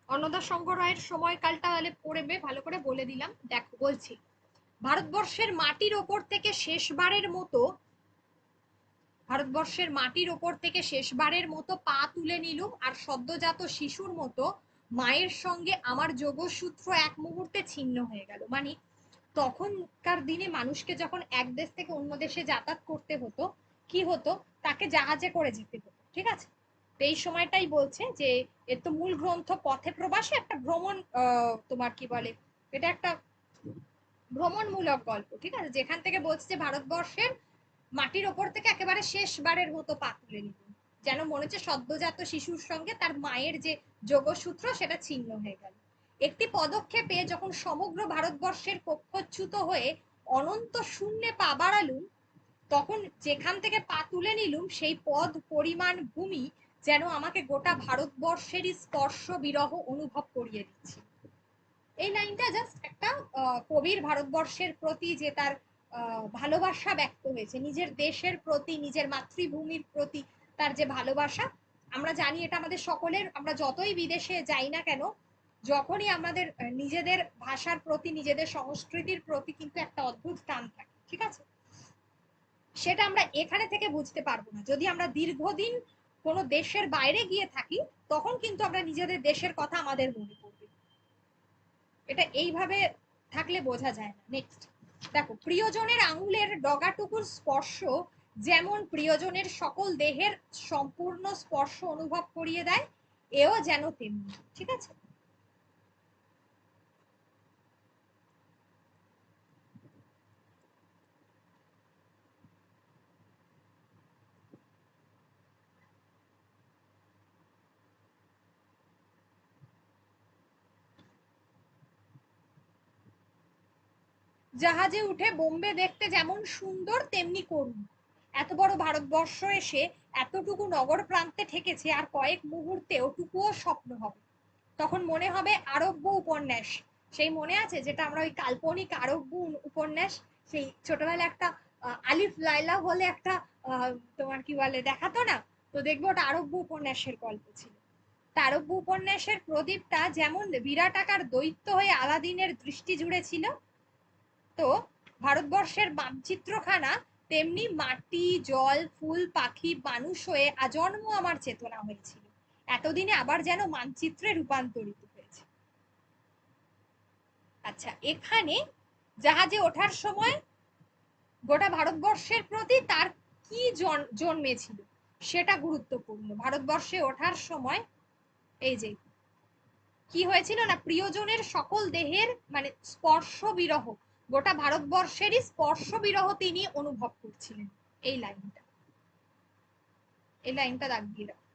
Speaker 1: অন্নদাস শঙ্কর রায়ের সময়কালটা তাহলে পড়বে, ভালো করে বলে দিলাম। দেখো বলছি, ভারতবর্ষের মাটির ওপর থেকে শেষবারের মতো পা তুলে নিলুম, আর সদ্যজাত শিশুর মতো মায়ের সঙ্গে আমার যোগসূত্র এক মুহূর্তে ছিন্ন হয়ে গেল। মানে তখনকার দিনে মানুষকে যখন এক দেশ থেকে অন্য দেশে যাতায়াত করতে হতো, কি হতো, তাকে জাহাজে করে যেতে হতো। ঠিক আছে, এই সময়টাই বলছে যে এর তো মূল গ্রন্থ পথে প্রবাসে, একটা ভ্রমণ তোমার কি বলে, এটা একটা ভ্রমণমূলক গল্প। ঠিক আছে, যেখান থেকে বলছে যে ভারতবর্ষের মাটির ওপর থেকে একেবারে শেষবারের মতো পা তুলে নিল, যেন মনে হচ্ছে সদ্যজাত শিশুর সঙ্গে তার মায়ের যে যোগসূত্র সেটা ছিন্ন হয়ে গেল। একটি পদক্ষেপে যখন সমগ্র ভারতবর্ষের কক্ষচ্যুত হয়ে অনন্ত শূন্যে পা বাড়ালুম, তখন যেখান থেকে পা তুলে নিলুম সেই পদ পরিমাণ ভূমি যেন আমাকে গোটা ভারতবর্ষেরই স্পর্শ বিরহ অনুভব করিয়ে দিচ্ছে। এই লাইনটা জাস্ট একটা কবির ভারতবর্ষের প্রতি যে তার ভালোবাসা ব্যক্ত হয়েছে, নিজের দেশের প্রতি, নিজের মাতৃভূমির প্রতি তার যে ভালোবাসা। আমরা জানি এটা আমাদের সকলের, আমরা যতই বিদেশে যাই না কেন, যখনই আমাদের নিজেদের ভাষার প্রতি, নিজেদের সংস্কৃতির প্রতি কিন্তু একটা অদ্ভুত টান থাকে। ঠিক আছে, সেটা আমরা এখানে থেকে বুঝতে পারবো না যদি আমরা দীর্ঘদিন কোনো দেশের বাইরে গিয়ে থাকি তখন কিন্তু আমরা নিজেদের দেশের কথা আমাদের মনে পড়বে। এটা এইভাবে থাকলে বোঝা যায় না। নেক্সট দেখো, প্রিয়জনের আঙুলের ডগাটুকুর স্পর্শ যেমন প্রিয়জনের সকল দেহের সম্পূর্ণ স্পর্শ অনুভব করিয়ে দেয়, এও যেন তেমনি। ঠিক আছে, জাহাজে উঠে বোম্বে দেখতে যেমন সুন্দর তেমনি করুণ। এত বড় ভারতবর্ষ এসে এতটুকু নগর প্রান্তে ঠেকেছে, আর কয়েক মুহূর্তে ওটুকুও স্বপ্ন হবে। তখন মনে হবে আরব্য উপন্যাস। সেই মনে আছে যেটা আমরা ওই কাল্পনিক আরব্য উপন্যাস, সেই ছোটবেলায় একটা আলিফ লাইলা বলে একটা তোমার কি বলে দেখাতো না, তো দেখবো ওটা আরব্য উপন্যাসের গল্প ছিল। আরব্য উপন্যাসের প্রদীপটা যেমন বিরাট আকার দৈত্য হয়ে আলাদিনের দৃষ্টি জুড়ে ছিল, তো ভারতবর্ষের মানচিত্রখানা তেমনি মাটি, জল, ফুল, পাখি, মানুষ হয়ে আজন্ম আমার চেতনা হয়েছিল। এতদিনে আবার যেন মানচিত্রে রূপান্তরিত হয়েছে। আচ্ছা, এখানে জাহাজে ওঠার সময় গোটা ভারতবর্ষের প্রতি তার কি জন্মেছিল সেটা গুরুত্বপূর্ণ। ভারতবর্ষে ওঠার সময় এই যে কি হয়েছিল না, প্রিয়জনের সকল দেহের মানে স্পর্শ বিরহ, গোটা ভারতবর্ষেরই স্পর্শ বিরহ তিনি অনুভব করছিলেন। এই লাইনটা, এই লাইনটা দাগ দিয়ে রাখো।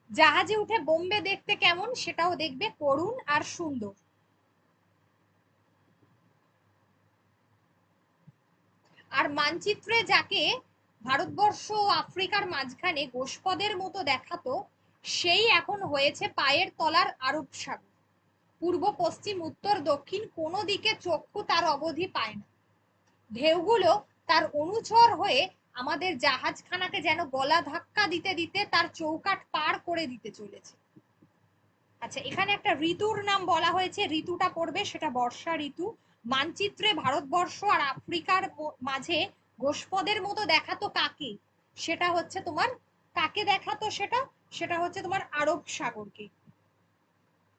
Speaker 1: জাহাজে উঠে বোম্বে দেখতে কেমন সেটাও দেখবে করুণ আর সুন্দর। আর মানচিত্রে যাকে ভারতবর্ষ ও আফ্রিকার মাঝখানে গোষ্পদের মতো দেখাতো, সেই এখন হয়েছে পায়ের তলার আরব সাগর। পূর্ব, পশ্চিম, উত্তর, দক্ষিণ কোনো দিকে চক্ষু তার অবধি পায় না। ঢেউগুলো তার অনুচর হয়ে আমাদের জাহাজখানাকে যেন গলা ধাক্কা দিতে দিতে তার চৌকাঠ পার করে দিতে চলেছে। আচ্ছা, এখানে একটা ঋতুর নাম বলা হয়েছে, ঋতুটা পড়বে, সেটা বর্ষা ঋতু। মানচিত্রে ভারতবর্ষ আর আফ্রিকার মাঝে গোষ্পদের মতো দেখাতো কাকে, সেটা হচ্ছে তোমার, কাকে দেখাতো সেটা, সেটা হচ্ছে তোমার আরব সাগরকে।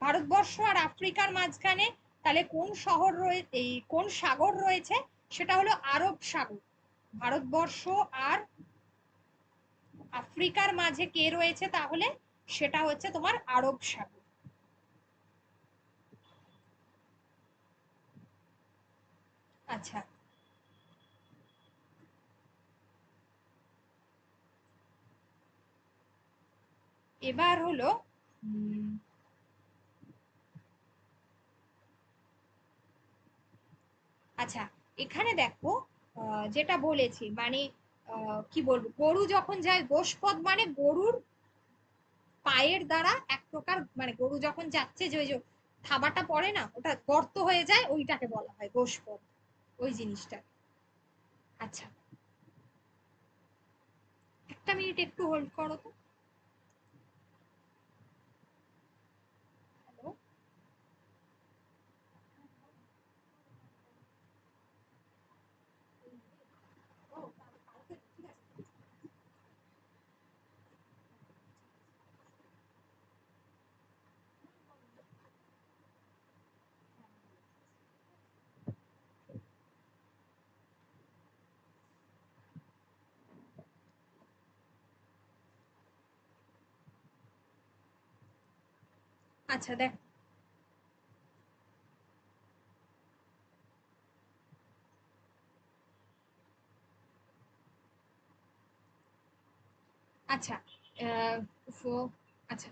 Speaker 1: ভারতবর্ষ আর আফ্রিকার মাঝখানে তাহলে কোন শহর রয়েছে, এই কোন সাগর রয়েছে, সেটা হলো আরব সাগর। ভারতবর্ষ আর আফ্রিকার মাঝে কে রয়েছে তাহলে, সেটা হচ্ছে তোমার আরব সাগর। আচ্ছা, এবার হলো আচ্ছা, এখানে দেখো যেটা বলেছি মানে কি বলবো, গরু যখন যায় গোষ্পদ মানে গরুর পায়ের দ্বারা এক প্রকার, মানে গরু যখন যাচ্ছে যে ওই যে থাবাটা পড়ে না, ওটা গর্ত হয়ে যায়, ওইটাকে বলা হয় গোষ্পদ, ওই জিনিসটা। আচ্ছা, একটা মিনিট একটু হোল্ড করো তো। হ্যালো। আচ্ছা দেখ, আচ্ছা আচ্ছা,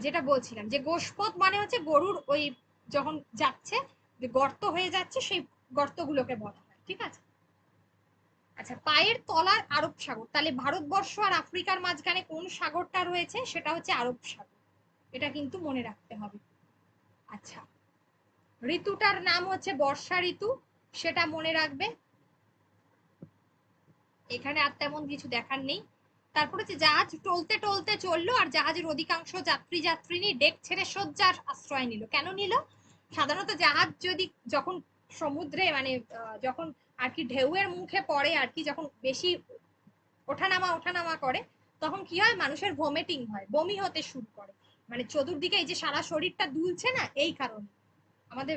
Speaker 1: যেটা বলছিলাম যে গোষ্পদ মানে হচ্ছে গরুর ওই যখন যাচ্ছে, যে গর্ত হয়ে যাচ্ছে, সেই গর্তগুলোকে বলা হয়। ঠিক আছে। আচ্ছা, পায়ের তলার আরব সাগর, তাহলে ভারতবর্ষ আর আফ্রিকার মাঝখানে কোন সাগরটা রয়েছে, সেটা হচ্ছে আরব সাগর। এটা কিন্তু মনে রাখতে হবে। আচ্ছা, ঋতুটার নাম হচ্ছে বর্ষা ঋতু, সেটা মনে রাখবে। এখানে আর তেমন কিছু দেখার নেই। তারপর হচ্ছে জাহাজ টলতে টলতে চললো, আর জাহাজের অধিকাংশ যাত্রী যাত্রিনী ডেক ছেড়ে শয্যার আশ্রয় নিল। কেন নিল? সাধারণত জাহাজ যদি যখন সমুদ্রে মানে যখন আর কি ঢেউয়ের মুখে পড়ে আর কি, যখন বেশি ওঠানামা ওঠানামা করে, তখন কি হয়, মানুষের ভমিটিং হয়, বমি হতে শুরু করে। মানে চতুর্দিকে এই যে সারা শরীরটা দুলছে না, এই কারণে আমাদের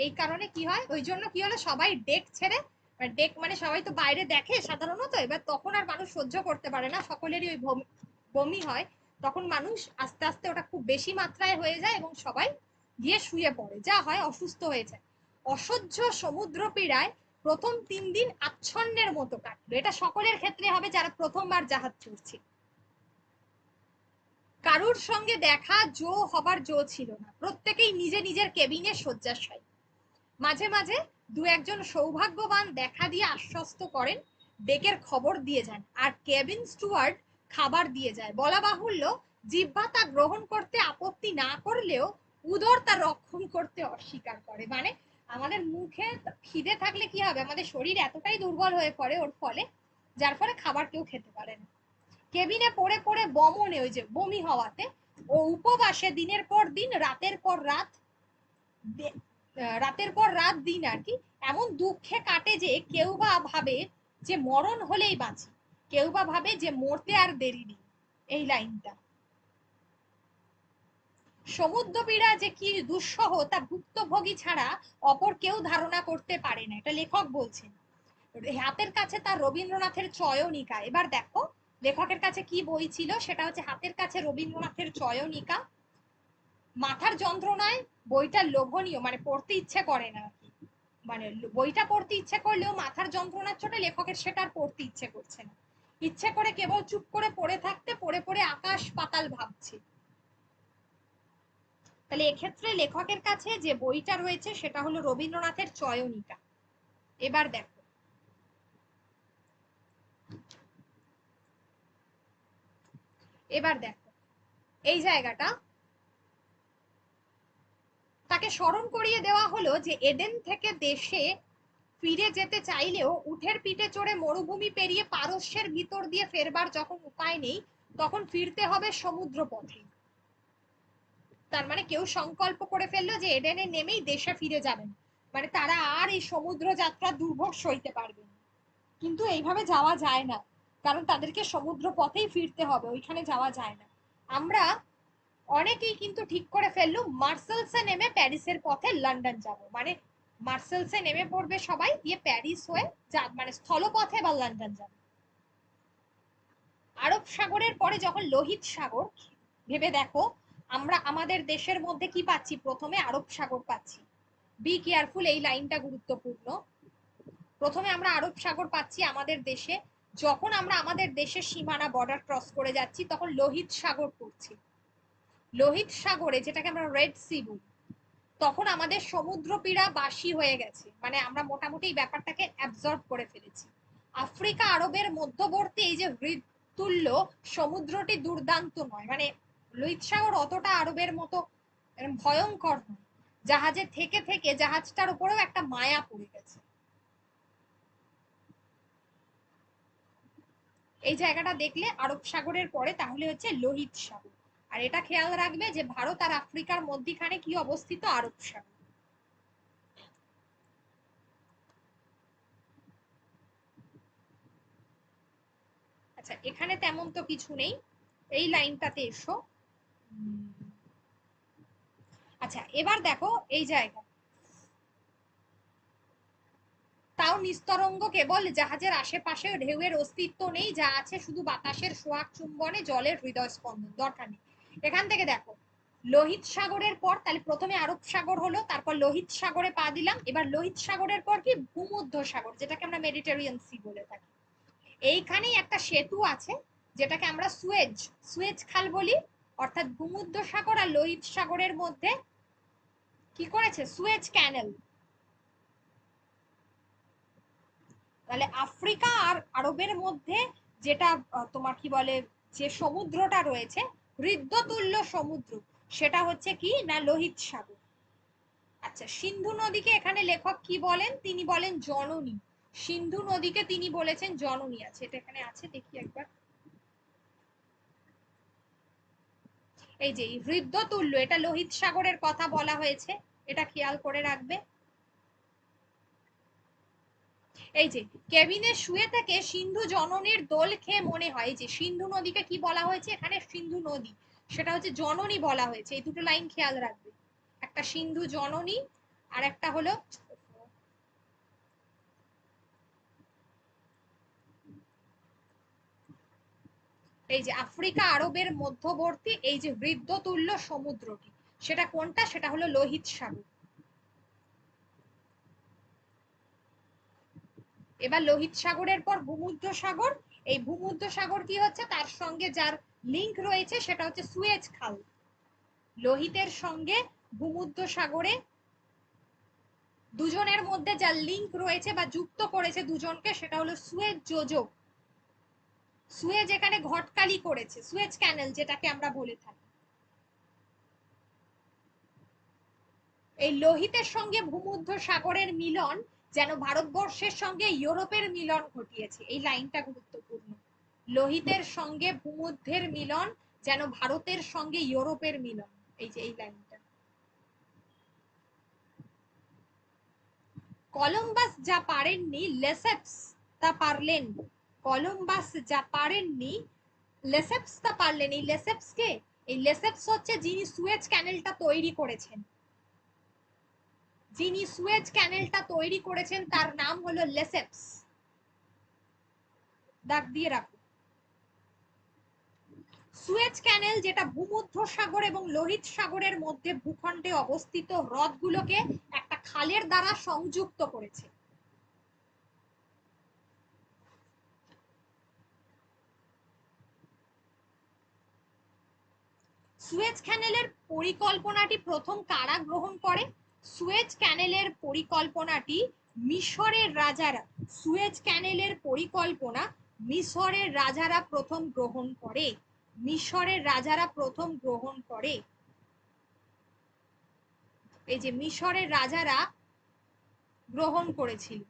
Speaker 1: এই কারণে কি হয়, ওই জন্য কি হলো, সবাই ডেক ছেড়ে, ডেক মানে সবাই তো বাইরে দেখে সাধারণত, এবার তখন আর মানুষ সহ্য করতে পারে না, সকলেরই ওই বমি হয়, তখন মানুষ আস্তে আস্তে ওটা খুব বেশি মাত্রায় হয়ে যায় এবং সবাই গিয়ে শুয়ে পড়ে, যা হয় অসুস্থ হয়ে যায়। অসহ্য সমুদ্র পীড়ায় প্রথম 3 দিন আচ্ছন্নের মতো কাটলো। এটা সকলের ক্ষেত্রে হবে যারা প্রথমবার জাহাজ চড়ছে। কারুর সঙ্গে দেখা হবার ছিল না, প্রত্যেকেই নিজে নিজের কেবিনে শয্যাশায়ী। মাঝে মাঝে দু একজন সৌভাগ্যবান দেখা দিয়ে আশ্বস্ত করেন, ডেকের খবর দিয়ে যান, আর কেবিন স্টুয়ার্ড খাবার দিয়ে যায়। বলা বাহুল্য, জিহ্বা তা গ্রহণ করতে আপত্তি না করলেও উদর তা রক্ষণ করতে অস্বীকার করে। মানে আমাদের মুখে খিদে থাকলে কি হবে, আমাদের শরীর এতটাই দুর্বল হয়ে পড়ে ওর ফলে, যার ফলে খাবার কেউ খেতে পারে না। কেবিনে পড়ে পড়ে বমনে, ওই যে বমি হওয়াতে, ও উপবাসে দিনের পর দিন, রাতের পর রাত, রাতের পর রাত দিন আর কি, এমন দুঃখে কাটে যে কেউ বা ভাবে যে মরণ হলেই বাঁচি, কেউ বা ভাবে যে মরতে আর দেরি নেই। এই লাইনটা, সমুদ্র পীড়া যে কি দুঃসহ তা ভুক্তভোগী ছাড়া অপর কেউ ধারণা করতে পারে না, এটা লেখক বলছেন। হাতের কাছে তার রবীন্দ্রনাথের চয়নিকা। এবার দেখো লেখকের কাছে কি বই ছিল, সেটা হচ্ছে হাতের কাছে রবীন্দ্রনাথের চয়নিকা। মাথার যন্ত্রণায় বইটা লোভনীয়, মানে পড়তে ইচ্ছে করে না, মানে বইটা পড়তে ইচ্ছে করলেও মাথার যন্ত্রণার চোটে লেখকের সেটা আর পড়তে ইচ্ছে করছে না, ইচ্ছে করে কেবল চুপ করে পড়ে থাকতে, পড়ে পড়ে আকাশ পাতাল ভাবছে। তাহলে এক্ষেত্রে লেখকের কাছে যে বইটা রয়েছে সেটা হলো রবীন্দ্রনাথের চয়নিকা। এবার দেখো, এবার দেখো এই জায়গাটা তাকে স্মরণ করিয়ে দেওয়া হলো যে এডেন থেকে দেশে ফিরে যেতে চাইলেও উঠের পিঠে চড়ে মরুভূমি পেরিয়ে পারস্যের ভিতর দিয়ে ফেরবার যখন উপায় নেই, তখন ফিরতে হবে সমুদ্র পথে। তার মানে কেউ সংকল্প করে ফেললো যে এডেনে নেমেই দেশে ফিরে যাবেন, মানে তারা আর এই সমুদ্র যাত্রা দুর্ভোগ সইতে পারবে না। কিন্তু এইভাবে যাওয়া যায় না, কারণ তাদেরকে সমুদ্র পথেই ফিরতে হবে, ওইখানে যাওয়া যায় না। আমরা অনেকেই কিন্তু ঠিক করে ফেললু মার্সেলসে নেমে প্যারিসের পথে লন্ডন যাব, মানে মার্সেলসে নেমে পড়বে সবাই, গিয়ে প্যারিস হয়ে মানে স্থলপথে বা লন্ডন যাবে। আরব সাগরের পরে যখন লোহিত সাগর, ভেবে দেখো, আমরা আমাদের দেশের মধ্যে কি পাচ্ছি, প্রথমে আরব সাগর পাচ্ছি। বি কেয়ারফুল, এই লাইনটা গুরুত্বপূর্ণ। প্রথমে আমরা আরব সাগর পাচ্ছি আমাদের দেশে, যখন আমরা আমাদের দেশের সীমানা বর্ডার ক্রস করে যাচ্ছি তখন লোহিত সাগর পড়ছি। লোহিত সাগরে, যেটাকে আমরা রেড সি বলি, তখন আমাদের সমুদ্র পীড়া বাসি হয়ে গেছে, মানে আমরা মোটামুটি এই ব্যাপারটাকে অ্যাবজর্ব করে ফেলেছি। আফ্রিকা আরবের মধ্যবর্তী এই যে হৃদতুল্য সমুদ্রটি দুর্দান্ত নয়, মানে লোহিত সাগর অতটা আরবের মতো ভয়ঙ্কর নয়, জাহাজে থেকে থেকে জাহাজটার উপরেও একটা মায়া পড়ে গেছে। এই জায়গাটা দেখলে আরব সাগরের পরে তাহলে হচ্ছে লোহিত সাগর। আর এটা খেয়াল রাখবে যে ভারত আর আফ্রিকার মধ্যখানে কি অবস্থিত, আরব সাগর। আচ্ছা, এখানে তেমন তো কিছু নেই, এই লাইনটাতে এসো। আচ্ছা, এবার দেখো এই জায়গা, তাও নিস্তরঙ্গ কেবল জাহাজের আশেপাশে ঢেউয়ের অস্তিত্ব নেই, যা আছে শুধু বাতাসের সোহাগ চুম্বনে জলের হৃদয় স্পন্দন। দরকার নেই। এখান থেকে দেখো, লোহিত সাগরের পর তাহলে প্রথমে আরব সাগর হলো, তারপর লোহিত সাগরে পা দিলাম, এবার লোহিত সাগরের পর কি ভূমধ্য সাগর, যেটাকে আমরা মেডিটেরিয়ান সি বলে থাকি। এইখানেই একটা সেতু আছে, যেটাকে আমরা সুয়েজ সুয়েজ খাল বলি, অর্থাৎ ভূমধ্য সাগর আর লোহিত সাগরের মধ্যে কি করেছে, সুয়েজ ক্যানেল। তাহলে আফ্রিকা আর আরবের মধ্যে যেটা তোমার কি বলে, যে সমুদ্রটা রয়েছে, হৃদ্যতুল্য সমুদ্র, সেটা হচ্ছে কি না লোহিত সাগর। আচ্ছা, সিন্ধু নদীকে এখানে লেখক কি বলেন, তিনি বলেন জননী। সিন্ধু নদীকে তিনি বলেছেন জননী। আছে, এটা এখানে আছে, দেখি একবার। এই যে হৃদ্যতুল্য, এটা লোহিত সাগরের কথা বলা হয়েছে, এটা খেয়াল করে রাখবে। এই যে কেবিনে শুয়ে থেকে সিন্ধু জননীর দোল খেয়ে মনে হয়, যে সিন্ধু নদীকে কি বলা হয়েছে এখানে, সিন্ধু নদী, সেটা হচ্ছে জননী বলা হয়েছে। এই দুটো লাইন খেয়াল রাখবে, একটা সিন্ধু জননী আর একটা হলো এই যে আফ্রিকা আরবের মধ্যবর্তী এই যে বৃদ্ধতুল্য সমুদ্রটি, সেটা কোনটা, সেটা হলো লোহিত সাগর। এবার লোহিত সাগরের পর ভূমধ্য সাগর। এই ভূমধ্য সাগর কি হচ্ছে, তার সঙ্গে যার লিংক রয়েছে সেটা হচ্ছে সুয়েজ খাল। লোহিতের সঙ্গে ভূমধ্য সাগরে দুজনের মধ্যে যার লিংক রয়েছে বা যুক্ত করেছে দুজনকে, সেটা হলো সুয়েজ যোজক। সুয়েজ এখানে ঘটকালি করেছে, সুয়েজ ক্যানেল যেটাকে আমরা বলে থাকি। এই লোহিতের সঙ্গে ভূমধ্য সাগরের মিলন যেন ভারতবর্ষের সঙ্গে ইউরোপের মিলন ঘটিয়েছে, এই লাইনটা গুরুত্বপূর্ণ। লোহিতের সঙ্গে ভূমধ্যের মিলন যেন ভারতের সঙ্গে ইউরোপের মিলন, এই যে এই লাইনটা। কলম্বাস যা পারেননি লেসেপস তা পারলেন। কলম্বাস যা পারেননি লেসেপস তা পারলেন। এই লেসেপস কে? এই লেসেপস হচ্ছে যিনি সুয়েজ ক্যানেলটা তৈরি করেছেন। যিনি সুয়েজ ক্যানেলটা তৈরি করেছেন তার নাম হলো লেসেপস। দাগ দিয়ে রাখো। সুয়েজ ক্যানেল যেটা ভূমধ্য সাগর এবং লোহিত সাগরের মধ্যে ভূখণ্ডে অবস্থিত হ্রদগুলোকে একটা খালের দ্বারা সংযুক্ত করেছে। সুয়েজ ক্যানেলের পরিকল্পনাটি প্রথম কারা গ্রহণ করে? সুয়েজ ক্যানেলের পরিকল্পনাটি মিশরের রাজারা, সুয়েজ ক্যানেলের পরিকল্পনা মিশরের রাজারা প্রথম গ্রহণ করে। মিশরের রাজারা প্রথম গ্রহণ করে। এই যে মিশরের রাজারা গ্রহণ করেছিল।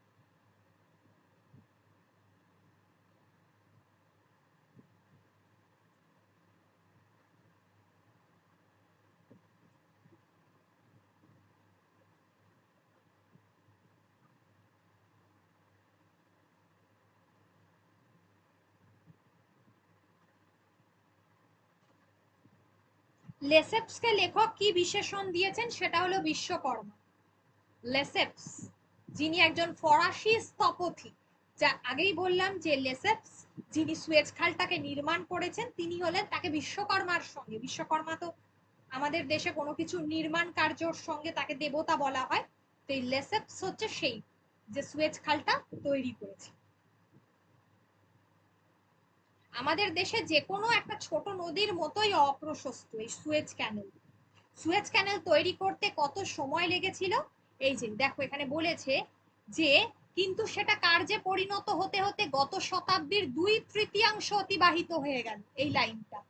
Speaker 1: লেসেপসকে লেখক কি বিশেষণ দিয়েছেন, সেটা হলো বিশ্বকর্মা। লেসেপস যিনি একজন ফরাসি স্থপতি, যা আগেই বললাম যে লেসেপস যিনি সুয়েজ খালটাকে নির্মাণ করেছেন তিনি হলেন, তাকে বিশ্বকর্মার সঙ্গে, বিশ্বকর্মা তো আমাদের দেশে কোনো কিছু নির্মাণ কার্যর সঙ্গে তাকে দেবতা বলা হয়, তো এই লেসেপস হচ্ছে সেই যে সুয়েজ খালটা তৈরি করেছে। আমাদের দেশে যে কোনো একটা ছোট নদীর মতোই অপ্রশস্ত এই সুয়েজ ক্যানেল। সুয়েজ ক্যানেল তৈরি করতে কত সময় লেগেছিল, এই যে দেখো এখানে বলেছে যে কিন্তু সেটা কার্যে পরিণত হতে হতে গত শতাব্দীর 2/3 অতিবাহিত হয়ে গেল, এই লাইনটা।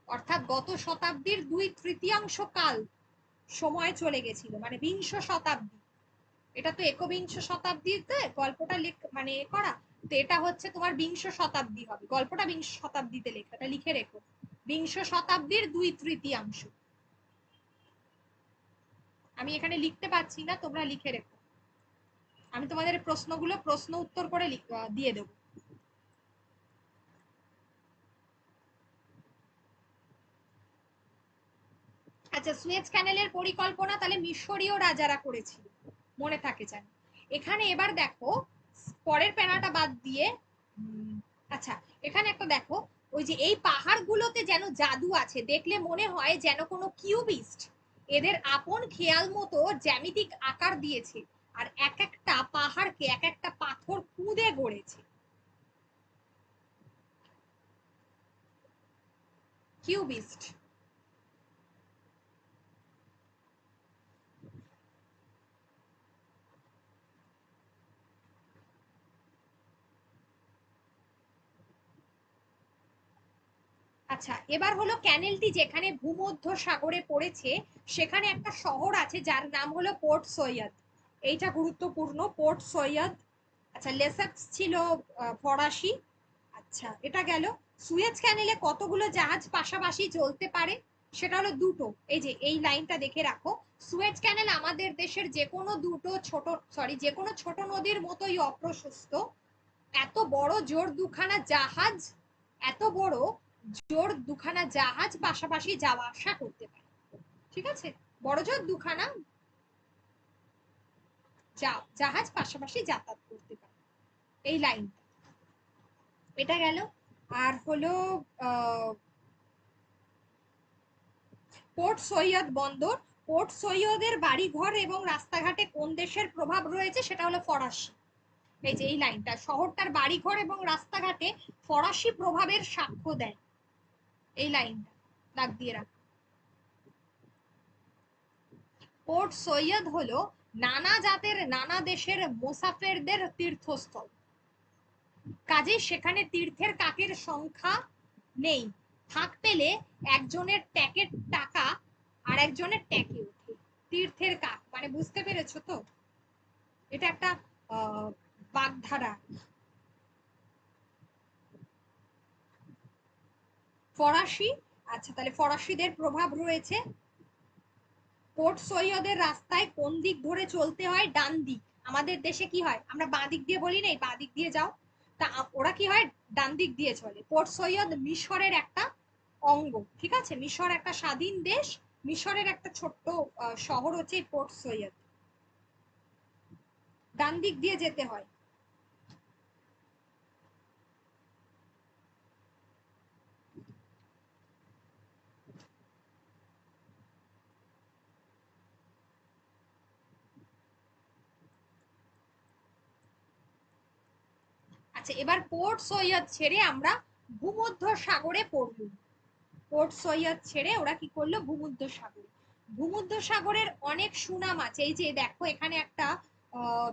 Speaker 1: অর্থাৎ গত শতাব্দীর 2/3 কাল সময় চলে গেছিল, মানে বিংশ শতাব্দী। এটা তো একবিংশ শতাব্দীতে গল্পটা মানে করা, তো এটা হচ্ছে তোমার বিংশ শতাব্দী হবে, গল্পটা বিংশ শতাব্দীতে লেখা, এটা লিখে রেখো, বিংশ শতাব্দীর 2/3। আমি এখানে লিখতে পাচ্ছি না, তোমরা লিখে রেখো, আমি তোমাদের প্রশ্নগুলো প্রশ্ন উত্তর করে দিয়ে দেব। আচ্ছা, সুয়েজ ক্যানেলের পরিকল্পনা তাহলে মিশরীয় রাজারা করেছিল, মনে থাকে জানি। এখানে এবার দেখো পরের প্যারাটা বাদ দিয়ে, আচ্ছা এখানে একটা দেখো, ওই যে এই পাহাড়গুলোতে যেন জাদু আছে, দেখলে মনে হয় যেন কোনো কিউবিস্ট এদের আপন খেয়াল মতো জ্যামিতিক আকার দিয়েছে আর এক একটা পাহাড়কে এক একটা পাথর খুঁদে গড়েছে। কিউবিস্ট। আচ্ছা এবার হলো ক্যানেলটি যেখানে ভূমধ্য সাগরে পড়েছে সেখানে একটা শহর আছে যার নাম হলো পোর্ট সৈয়দ, এইটা গুরুত্বপূর্ণ, পোর্ট সৈয়দ। আচ্ছা লেসেক্স ছিল ফরাসি। আচ্ছা এটা গেল। সুয়েজ ক্যানেলে কতগুলো জাহাজ পাশাপাশি চলতে পারে? সেটা হলো দুটো। এই যে এই লাইনটা দেখে রাখো, সুয়েজ ক্যানেল আমাদের দেশের যে কোনো দুটো ছোট, সরি, যে কোনো ছোট নদীর মতোই অপ্রশস্ত। এত বড় জোর দুখানা জাহাজ, এত বড় জোর দুখানা জাহাজ পাশাপাশি যাওয়া আসা করতে পারে। ঠিক আছে, বড় জোর দুখানা জাহাজ পাশাপাশি যাতায়াত করতে পারে, এই লাইনটা। এটা গেল। আর হলো পোর্ট সৈয়দ বন্দর। পোর্ট সৈয়দের বাড়িঘর এবং রাস্তাঘাটে কোন দেশের প্রভাব রয়েছে, সেটা হলো ফরাসি। এই যে এই লাইনটা, শহরটার বাড়িঘর এবং রাস্তাঘাটে ফরাসি প্রভাবের সাক্ষ্য দেয়, এই লাইনটা দাগ দিয়ে রাখ। পোর্ট সৈয়দ হলো নানা জাতের নানা দেশের মুসাফিরদের তীর্থস্থল, কাজেই সেখানে তীর্থের কাকের সংখ্যা নেই। ফাঁক পেলে একজনের ট্যাকের টাকা আর একজনের ট্যাকে ওঠে। তীর্থের কাক মানে বুঝতে পেরেছো তো, এটা একটা বাগধারা। ফরাসি, আচ্ছা তাহলে ফরাসিদের প্রভাব রয়েছে। পোর্ট সৈয়দের রাস্তায় কোন দিক ধরে চলতে হয়, ডান দিক। আমাদের দেশে কি হয়, আমরা বাঁ দিক দিয়ে বলি না, বাঁ দিক দিয়ে যাও, তা ওরা কি হয়, ডান দিক দিয়ে চলে। পোর্ট সৈয়দ মিশরের একটা অঙ্গ, ঠিক আছে, মিশর একটা স্বাধীন দেশ, মিশরের একটা ছোট্ট শহর হচ্ছে পোর্ট সৈয়দ, ডান দিক দিয়ে যেতে হয়। আচ্ছা, এবার পোর্ট সৈয়দ ছেড়ে আমরা ভূমধ্য সাগরে পড়লুম। পোর্ট সৈয়দ ছেড়ে ওরা কি করলো, ভূমধ্য সাগরে। ভূমধ্য সাগরের অনেক সুনাম আছে। এই যে দেখো এখানে একটা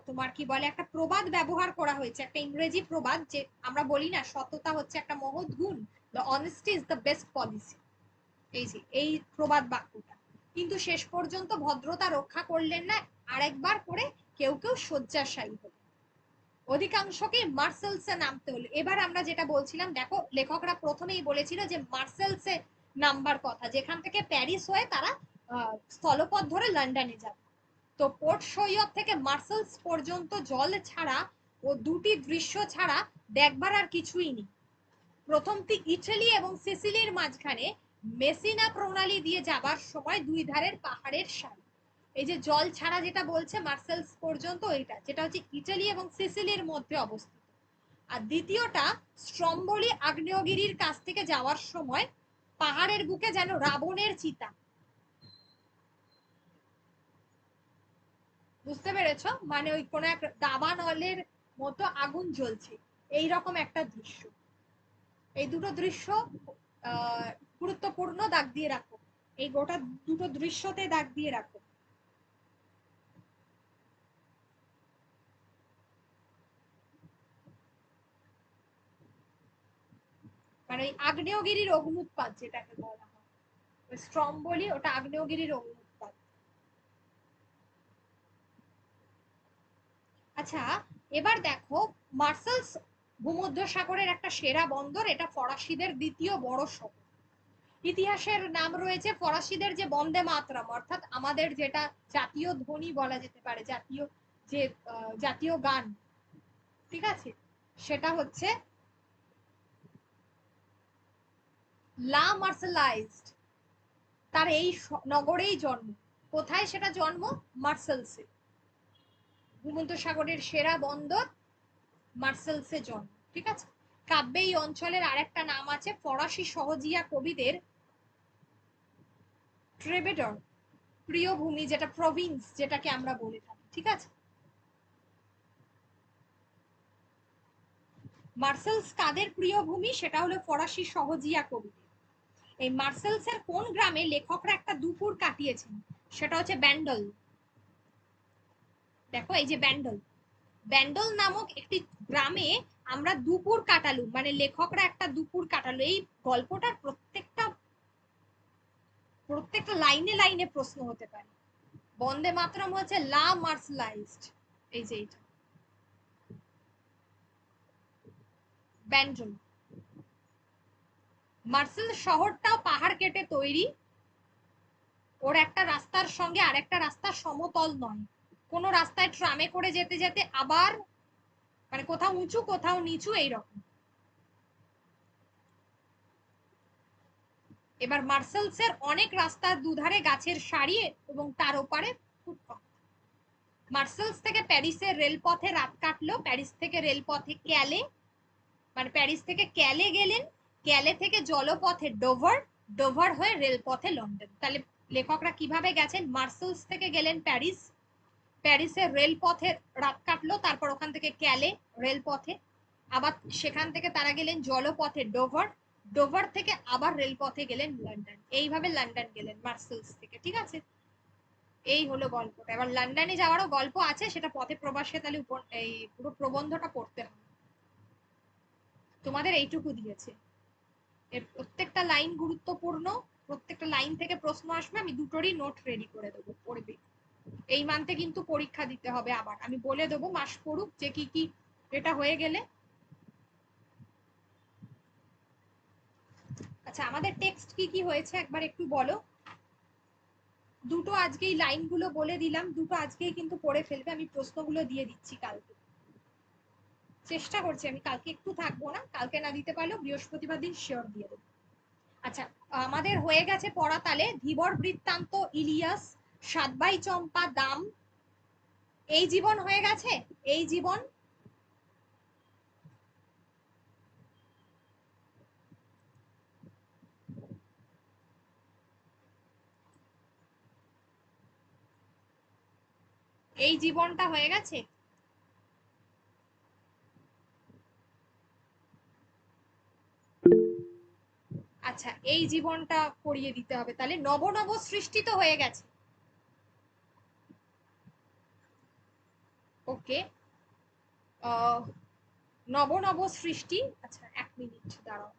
Speaker 1: তোমার কি বলে, একটা প্রবাদ ব্যবহার করা হয়েছে, একটা ইংরেজি প্রবাদ, যে আমরা বলি না সততা হচ্ছে একটা মহৎ গুণ, the honesty is the best policy. এই যে এই প্রবাদ বাক্যটা কিন্তু শেষ পর্যন্ত ভদ্রতা রক্ষা করলেন না, আরেকবার করে কেউ কেউ শয্যাশায়ী হলো, অধিকাংশকে মার্সেলসে নামতে হলো। এবার আমরা যেটা বলছিলাম, দেখো লেখকরা প্রথমেই বলেছিল যে মার্সেলসে নামবার কথা, যেখান থেকে প্যারিস হয়ে তারা স্থলপথ ধরে লন্ডনে যাবে। তো পোর্ট সৈয়দ থেকে মার্সেলস পর্যন্ত জল ছাড়া ও দুটি দৃশ্য ছাড়া দেখবার আর কিছুই নেই। প্রথমটি ইটালি এবং সিসিলির মাঝখানে মেসিনা প্রণালী দিয়ে যাবার সময় দুই ধারের পাহাড়ের সারি। এই যে জল ছাড়া যেটা বলছে মার্সেলস পর্যন্ত, এটা যেটা হচ্ছে ইটালি এবং সিসিলির মধ্যে অবস্থিত। আর দ্বিতীয়টা স্ট্রম্বলি আগ্নেয়গিরির কাছ থেকে যাওয়ার সময় পাহাড়ের বুকে যেন রাবণের চিতা। বুঝতে পেরেছো, মানে ওই কোন এক দাবানলের মতো আগুন জ্বলছে, এই রকম একটা দৃশ্য। এই দুটো দৃশ্য আহ গুরুত্বপূর্ণ, দাগ দিয়ে রাখো, এই গোটা দুটো দৃশ্যতে দাগ দিয়ে রাখো। মানে ওই আগ্নেয়গিরির অগ্নুৎপাত যেটাকে বলা হয়, স্ট্রম্বলি ওটা আগ্নেয়গিরির অগ্নুৎপাত। আচ্ছা, এবার দেখো মার্সেলস ভূমধ্যসাগরের একটা সেরা বন্দর, এটা ফরাসিদের দ্বিতীয় বড় শহর। ইতিহাসের নাম রয়েছে ফরাসিদের যে বন্দে মাতরম, অর্থাৎ আমাদের যেটা জাতীয় ধ্বনি বলা যেতে পারে, জাতীয় যে জাতীয় গান, ঠিক আছে, সেটা হচ্ছে লা মার্সেলাইজড। তার এই নগরেই জন্ম। কোথায় সেটা জন্ম, মার্সেলসে। ভূমধ্যসাগরের সেরা বন্দর মার্সেলসে জন্ম, ঠিক আছে। কাব্যে এই অঞ্চলের আরেকটা নাম আছে, ফরাসি সহজিয়া কবিদের ট্রেবেডর, প্রিয় ভূমি, যেটা প্রভিন্স যেটাকে আমরা বলে থাকি, ঠিক আছে। মার্সেলস কাদের প্রিয় ভূমি, সেটা হলো ফরাসি সহজিয়া কবিদের। এই মার্সেলসের কোন গ্রামে লেখকরা একটা দুপুর কাটিয়েছেন, সেটা হচ্ছে ব্যান্ডল। দেখো এই যে ব্যান্ডল, ব্যান্ডল নামক একটি গ্রামে আমরা দুপুর কাটালুম, মানে লেখকরা একটা দুপুর কাটালো। এই গল্পটার প্রত্যেকটা প্রত্যেকটা লাইনে লাইনে প্রশ্ন হতে পারে। বন্দে মাতরম হচ্ছে লা মার্সেলাইজড, এই যে এটা ব্যান্ডল। মার্সেল শহরটাও পাহাড় কেটে তৈরি, ওর একটা রাস্তার সঙ্গে আরেকটা রাস্তা সমতল নয়, কোনো রাস্তায় ট্রামে করে যেতে যেতে আবার মানে কোথাও উঁচু কোথাও নিচু এইরকম। এবার মার্সেলস এর অনেক রাস্তার দুধারে গাছের সারি এবং তার ওপারে ফুটপাথ। মার্সেলস থেকে প্যারিসের রেলপথে রাত কাটলো, প্যারিস থেকে রেলপথে ক্যালে, মানে প্যারিস থেকে ক্যালে গেলেন, ক্যালে থেকে জলপথে ডোভার, ডোভার হয়ে রেলপথে লন্ডন। তাহলে লেখকরা কিভাবে গেছেন, মার্সেলস থেকে গেলেন প্যারিস, প্যারিসের রেলপথে রাত কাটলো, তারপর ওখান থেকে ক্যালে রেলপথে, আবার সেখান থেকে তারা গেলেন জলপথে ডোভার, ডোভার থেকে আবার রেলপথে গেলেন লন্ডন, এইভাবে লন্ডন গেলেন মার্সেলস থেকে। ঠিক আছে, এই হলো গল্পটা। এবার লন্ডনে যাওয়ারও গল্প আছে, সেটা পথে প্রবাসে, তাহলে এই পুরো প্রবন্ধটা পড়তে হবে। তোমাদের এইটুকু দিয়েছে, এর প্রত্যেকটা লাইন গুরুত্বপূর্ণ, প্রত্যেকটা লাইন থেকে প্রশ্ন আসবে, আমি দুটোরই নোট রেডি করে দেবো, পড়বে। এই মান্থে কিন্তু পরীক্ষা দিতে হবে, আবার আমি বলে দেবো মাস পড়ুক যে কি কি এটা হয়ে গেলে। আচ্ছা, আমাদের টেক্সট কি কি হয়েছে একবার একটু বলো। দুটো আজকেই লাইনগুলো বলে দিলাম, দুটো আজকেই কিন্তু পড়ে ফেলবে, আমি প্রশ্নগুলো দিয়ে দিচ্ছি কালকে, চেষ্টা করছি আমি, কালকে একটু থাকবো না, কালকে না দিতে পারলেও বৃহস্পতিবার দিন শিওর দিয়ে দেবো। আচ্ছা, আমাদের হয়ে গেছে পড়া, তালে ধীবর বৃত্তান্ত, ইলিয়াস, সাতবাই চম্পা, দাম, এই জীবন হয়ে গেছে। এই জীবন, এই জীবনটা হয়ে গেছে। আচ্ছা, এই জীবনটা করিয়ে দিতে হবে, তাহলে নব নব সৃষ্টি তো হয়ে গেছে। ওকে, নব নব সৃষ্টি। আচ্ছা, এক মিনিট দাঁড়াও,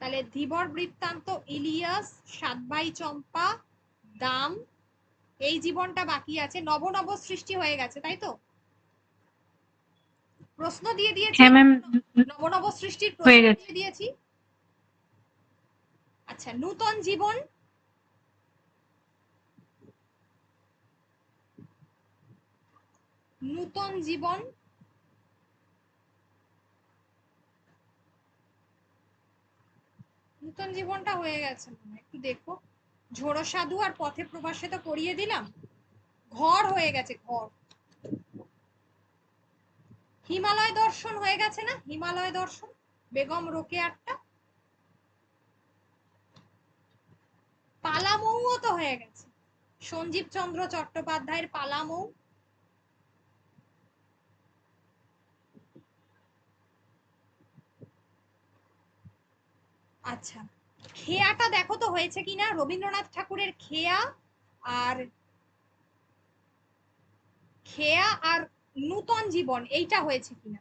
Speaker 1: তাহলে ধীবর বৃত্তান্ত, ইলিয়াস, সাতভাই চম্পা, দাম, এই জীবনটা বাকি আছে, নব নব সৃষ্টি হয়ে গেছে, তাই তো? প্রশ্ন দিয়ে দিয়েছি,
Speaker 2: হ্যাঁ ম্যাম,
Speaker 1: নব নব সৃষ্টির
Speaker 2: হয়ে
Speaker 1: প্রশ্ন
Speaker 2: গেছে।
Speaker 1: দিয়ে দিয়েছি। আচ্ছা, নূতন জীবন, নূতন জীবন, নূতন জীবনটা হয়ে গেছে মনে হয়, একটু দেখো। ঝোড়ো সাধু আর পথে প্রবাসে তো করিয়ে দিলাম, ঘর হয়ে গেছে, ঘর। হিমালয় দর্শন হয়ে গেছে না, হিমালয় দর্শন, বেগম রোকেয়ারটা। পালামৌও তো হয়ে গেছে, সঞ্জীব চন্দ্র চট্টোপাধ্যায়ের পালামৌ। আচ্ছা, খেয়াটা দেখো তো হয়েছে কিনা, রবীন্দ্রনাথ ঠাকুরের খেয়া, আর খেয়া আর নূতন জীবন, এইটা হয়েছে কিনা।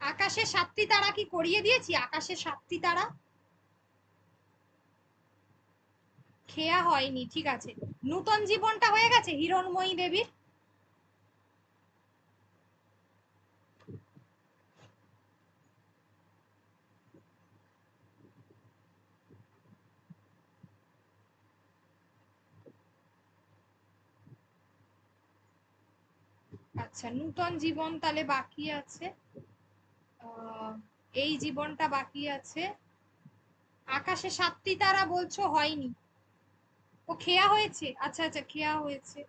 Speaker 1: আকাশে সাতটি তারা কি করিয়ে দিয়েছি, আকাশে সাতটি তারা, খেয়া হয়নি, ঠিক আছে। নূতন জীবনটা হয়ে গেছে হিরণময়ী দেবীর। আচ্ছা, নূতন জীবন তাহলে বাকি আছে, এই জীবনটা বাকি আছে। আকাশে সাতটি তারা বলছো হয়নি, ও খেয়া হয়েছে, আচ্ছা আচ্ছা, খেয়া হয়েছে।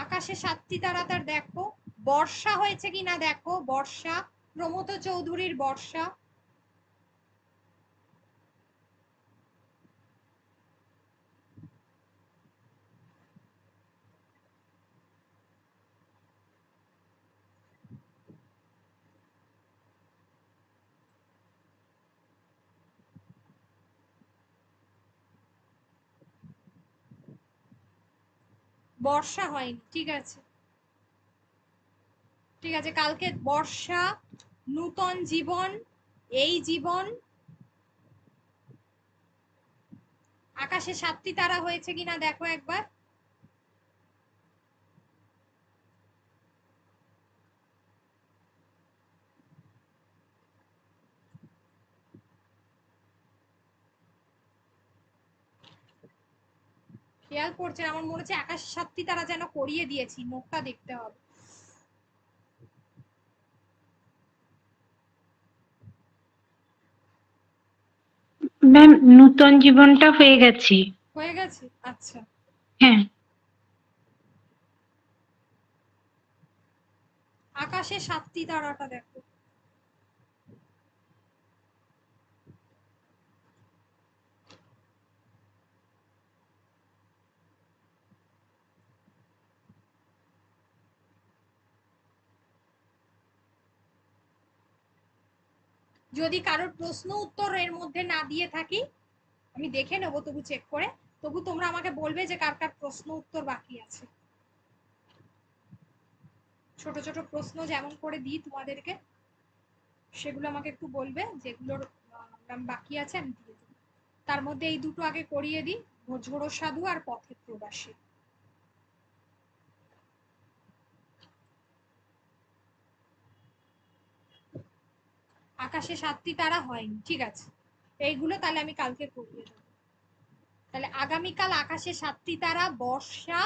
Speaker 1: আকাশে সাতটি তারা, তার দেখো। বর্ষা হয়েছে কিনা দেখো, বর্ষা, প্রমথ চৌধুরীর বর্ষা। বর্ষা হয়নি, ঠিক আছে, ঠিক আছে, কালকে বর্ষা, নূতন জীবন, এই জীবন, আকাশে 7টি তারা হয়েছে কিনা দেখো একবার। খেয়াল করছে, আমার মনে হচ্ছে আকাশে 7টি তারা যেন করিয়ে দিয়েছি, মুখটা দেখতে হবে।
Speaker 2: ম্যাম নূতন জীবনটা হয়ে গেছে।
Speaker 1: হয়ে গেছে, আচ্ছা।
Speaker 2: হ্যাঁ।
Speaker 1: আকাশে 7টি তারাটা দেখো। যদি কারোর প্রশ্ন উত্তর এর মধ্যে না দিয়ে থাকি, আমি দেখে নেবো, তবু চেক করে, তবু তোমরা আমাকে বলবে যে কার কার প্রশ্ন উত্তর বাকি আছে। ছোট ছোট প্রশ্ন যেমন করে দিই তোমাদেরকে, সেগুলো আমাকে একটু বলবে, যেগুলোর বাকি আছে আমি দিয়ে দেবো। তার মধ্যে এই দুটো আগে করিয়ে দিই, ঝোড়ো সাধু আর পথের প্রবাসী। আকাশে 7টি তারা হয়নি, ঠিক আছে, এইগুলো তাহলে আমি কালকে করিয়ে দেবো। তাহলে আগামীকাল আকাশে 7টি তারা, বর্ষা,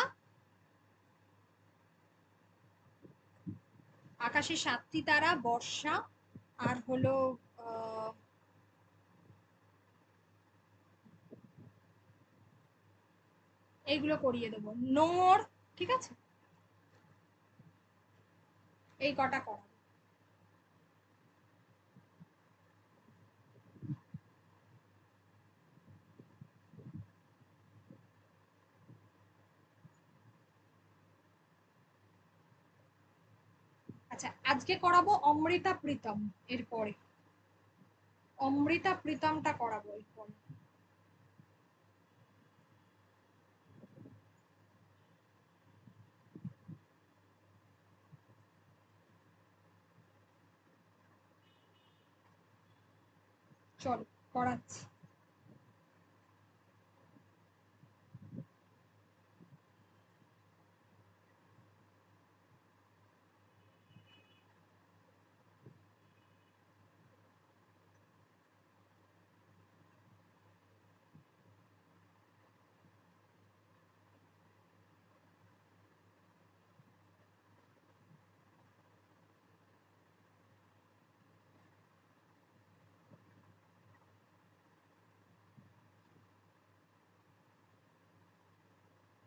Speaker 1: আকাশে 7টি তারা, বর্ষা, আর হলো এইগুলো করিয়ে দেবো, নোংর, ঠিক আছে, এই কটা করা। আচ্ছা, আজকে করাবো অমৃতা প্রীতম, এরপরে অমৃতা প্রীতমটা করাবো এরপরে। চল করাচ্ছি।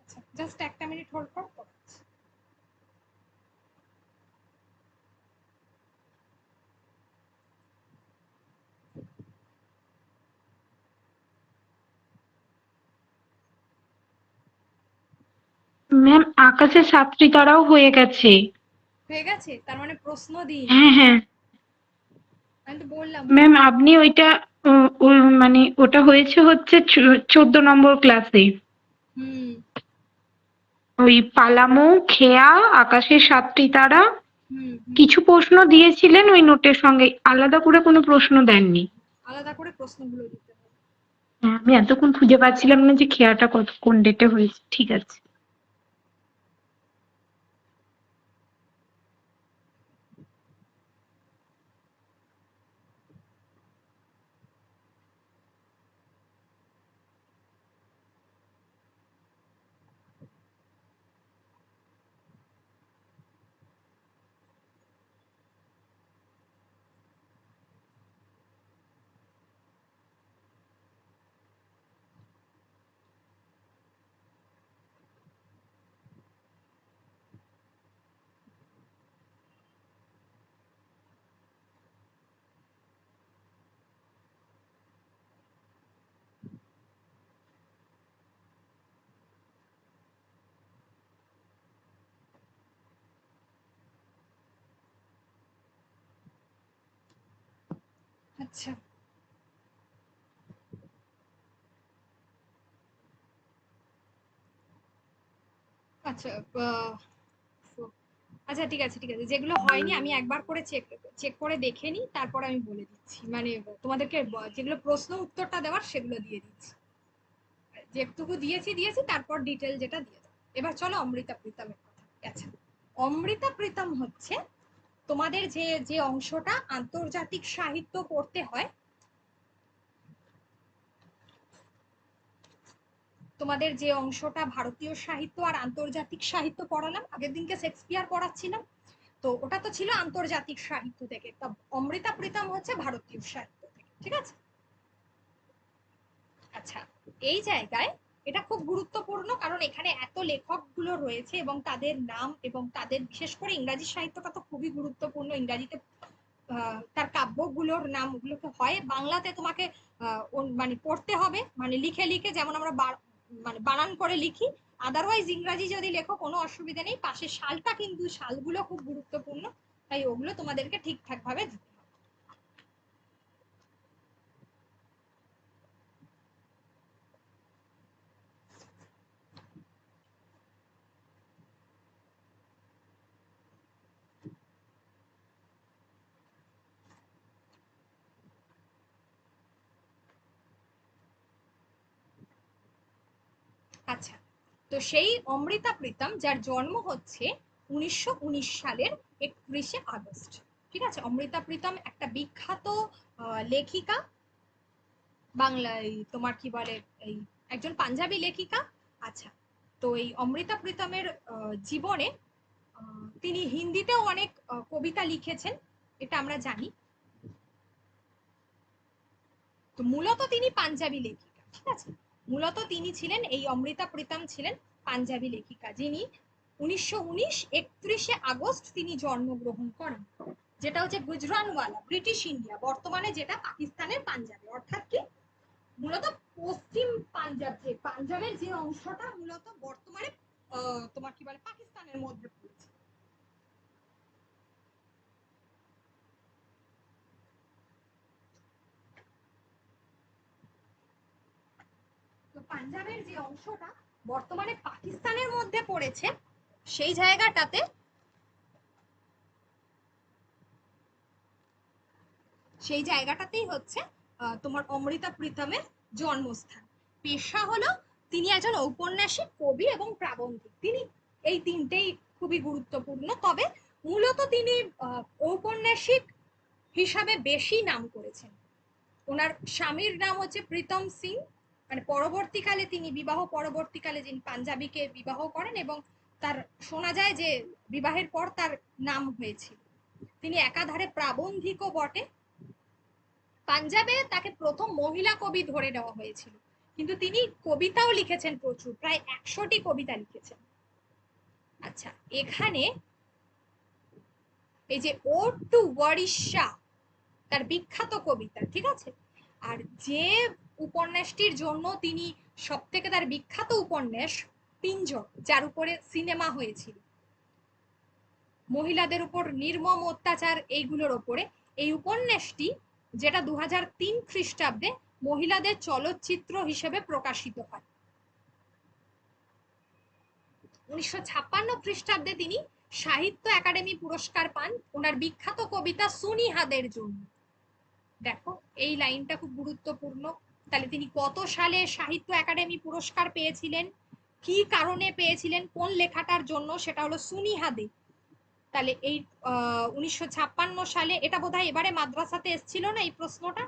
Speaker 1: আচ্ছা, জাস্ট একটা মিনিট হোল্ড কর, করাচ্ছি।
Speaker 2: ম্যাম আকাশে 7টি তারাও হয়ে গেছে।
Speaker 1: হয়ে গেছে, তার মানে প্রশ্ন দিন।
Speaker 2: হ্যাঁ হ্যাঁ
Speaker 1: আমি তো বললাম।
Speaker 2: ম্যাম আপনি ওইটা মানে ওটা হয়েছে হচ্ছে 14 নম্বর ক্লাসে।
Speaker 1: হুম
Speaker 2: ওই পালামৌ, খেয়া, আকাশের 7টি তারা,
Speaker 1: হুম হুম।
Speaker 2: কিছু প্রশ্ন দিয়েছিলেন ওই নোটের সঙ্গে, আলাদা করে কোনো প্রশ্ন দেননি।
Speaker 1: আলাদা করে প্রশ্নগুলো দিতে হবে।
Speaker 2: হ্যাঁ, আমি এতক্ষণ খুঁজে পাচ্ছিলাম না যে খেয়াটা কোন ডেটে হয়েছে। ঠিক আছে।
Speaker 1: আচ্ছা আচ্ছা আচ্ছা, ঠিক আছে ঠিক আছে, যেগুলো হয়নি আমি একবার করে চেক চেক করে দেখে নিই, তারপর আমি বলে দিচ্ছি, মানে তোমাদেরকে যেগুলো প্রশ্ন উত্তরটা দেওয়ার সেগুলো দিয়ে দিচ্ছি। যেটুকু দিয়েছি তারপর ডিটেল যেটা দিয়ে দেবো। এবার চলো অমৃতা প্রীতমের কথা। আচ্ছা, অমৃতা প্রীতম হচ্ছে তোমাদের যে যে অংশটা আন্তর্জাতিক সাহিত্য পড়তে হয়, তোমাদের যে অংশটা ভারতীয় সাহিত্য আর আন্তর্জাতিক সাহিত্য পড়ালাম, আগের দিনকে শেক্সপিয়ার পড়াচ্ছিলাম, তো ওটা তো ছিল আন্তর্জাতিক সাহিত্য থেকে, তা অমৃতা প্রীতম হচ্ছে ভারতীয় সাহিত্য থেকে, ঠিক আছে। আচ্ছা, এই জায়গায় এটা খুব গুরুত্বপূর্ণ, কারণ এখানে এত লেখকগুলো রয়েছে এবং তাদের নাম এবং তাদের বিশেষ করে ইংরাজি সাহিত্যটা তো খুবই গুরুত্বপূর্ণ। ইংরাজিতে তার কাব্যগুলোর নাম ওগুলোকে হয় বাংলাতে তোমাকে মানে পড়তে হবে, মানে লিখে লিখে, যেমন আমরা মানে বানান করে লিখি। আদারওয়াইজ ইংরাজি যদি লেখো কোনো অসুবিধা নেই, পাশে সালটা কিন্তু সালগুলো খুব গুরুত্বপূর্ণ, তাই ওগুলো তোমাদেরকে ঠিকঠাক ভাবে দিতে হবে। আচ্ছা, তো সেই অমৃতা প্রীতম যার জন্ম হচ্ছে 1919 সালের 31শে আগস্ট, ঠিক আছে। অমৃতা প্রীতম একটা বিখ্যাত লেখিকা, বাংলায় তোমার কি বলে, এই একজন পাঞ্জাবি লেখিকা। আচ্ছা, তো এই অমৃতা প্রীতমের জীবনে তিনি হিন্দিতেও অনেক কবিতা লিখেছেন, এটা আমরা জানি। তো মূলত তিনি পাঞ্জাবি লেখিকা, ঠিক আছে। মূলত তিনি ছিলেন, এই অমৃতা প্রীতম ছিলেন পাঞ্জাবি লেখিকা, যিনি 1919 31শে আগস্ট তিনি জন্মগ্রহণ করেন, যেটা হচ্ছে গুজরানওয়ালা, ব্রিটিশ ইন্ডিয়া, বর্তমানে যেটা পাকিস্তানের পাঞ্জাবে, অর্থাৎ কি মূলত পশ্চিম পাঞ্জাব, যে পাঞ্জাবের যে অংশটা মূলত বর্তমানে তোমার কি বলে পাকিস্তানের মধ্যে পড়ছে। তো পাঞ্জাবের যে অংশটা বর্তমানে পাকিস্তানের মধ্যে পড়েছে, সেই জায়গাটাতে সেই জায়গাটাতেই হচ্ছে তোমার অমৃতা প্রীতমের জন্মস্থান। পেশা হলো তিনি একজন ঔপন্যাসিক, কবি এবং প্রাবন্ধিক। তিনি এই তিনটেই খুবই গুরুত্বপূর্ণ, তবে মূলত তিনি ঔপন্যাসিক হিসাবে বেশি নাম করেছেন। ওনার স্বামীর নাম হচ্ছে প্রীতম সিং, মানে পরবর্তীকালে তিনি বিবাহ পরবর্তীকালে যিনি পাঞ্জাবিকে বিবাহ করেন, এবং তার শোনা যায় যে বিবাহের পর তার নাম হয়েছিল। তিনি একাধারে প্রাবন্ধিকও বটে। পাঞ্জাবে তাকে প্রথম মহিলা কবি ধরে নেওয়া হয়েছিল, কিন্তু তিনি কবিতাও লিখেছেন প্রচুর, প্রায় 100টি কবিতা লিখেছেন। আচ্ছা, এখানে এই যে ওড টু ওড়িশা তার বিখ্যাত কবিতা, ঠিক আছে। আর যে উপন্যাসটির জন্য তিনি সব থেকে, তার বিখ্যাত উপন্যাস পিঞ্জর, যার উপরে সিনেমা হয়েছিল, মহিলাদের উপর নির্মম অত্যাচার এইগুলোর ওপরে, এই উপন্যাসটি যেটা 2003 খ্রিস্টাব্দে মহিলাদের চলচ্চিত্র হিসেবে প্রকাশিত হয়। 1956 খ্রিস্টাব্দে তিনি সাহিত্য একাডেমি পুরস্কার পান ওনার বিখ্যাত কবিতা সুনিহাদের জন্য। দেখো, এই লাইনটা খুব গুরুত্বপূর্ণ। তাহলে তিনি কত সালে সাহিত্য একাডেমি পুরস্কার পেয়েছিলেন, কি কারণে পেয়েছিলেন, কোন লেখাটার জন্য, সেটা হলো সুনিহাদে। তাহলে এই 1956 সালে, এটা বোধহয় এবারে মাদ্রাসাতে এসেছিল না এই প্রশ্নটা,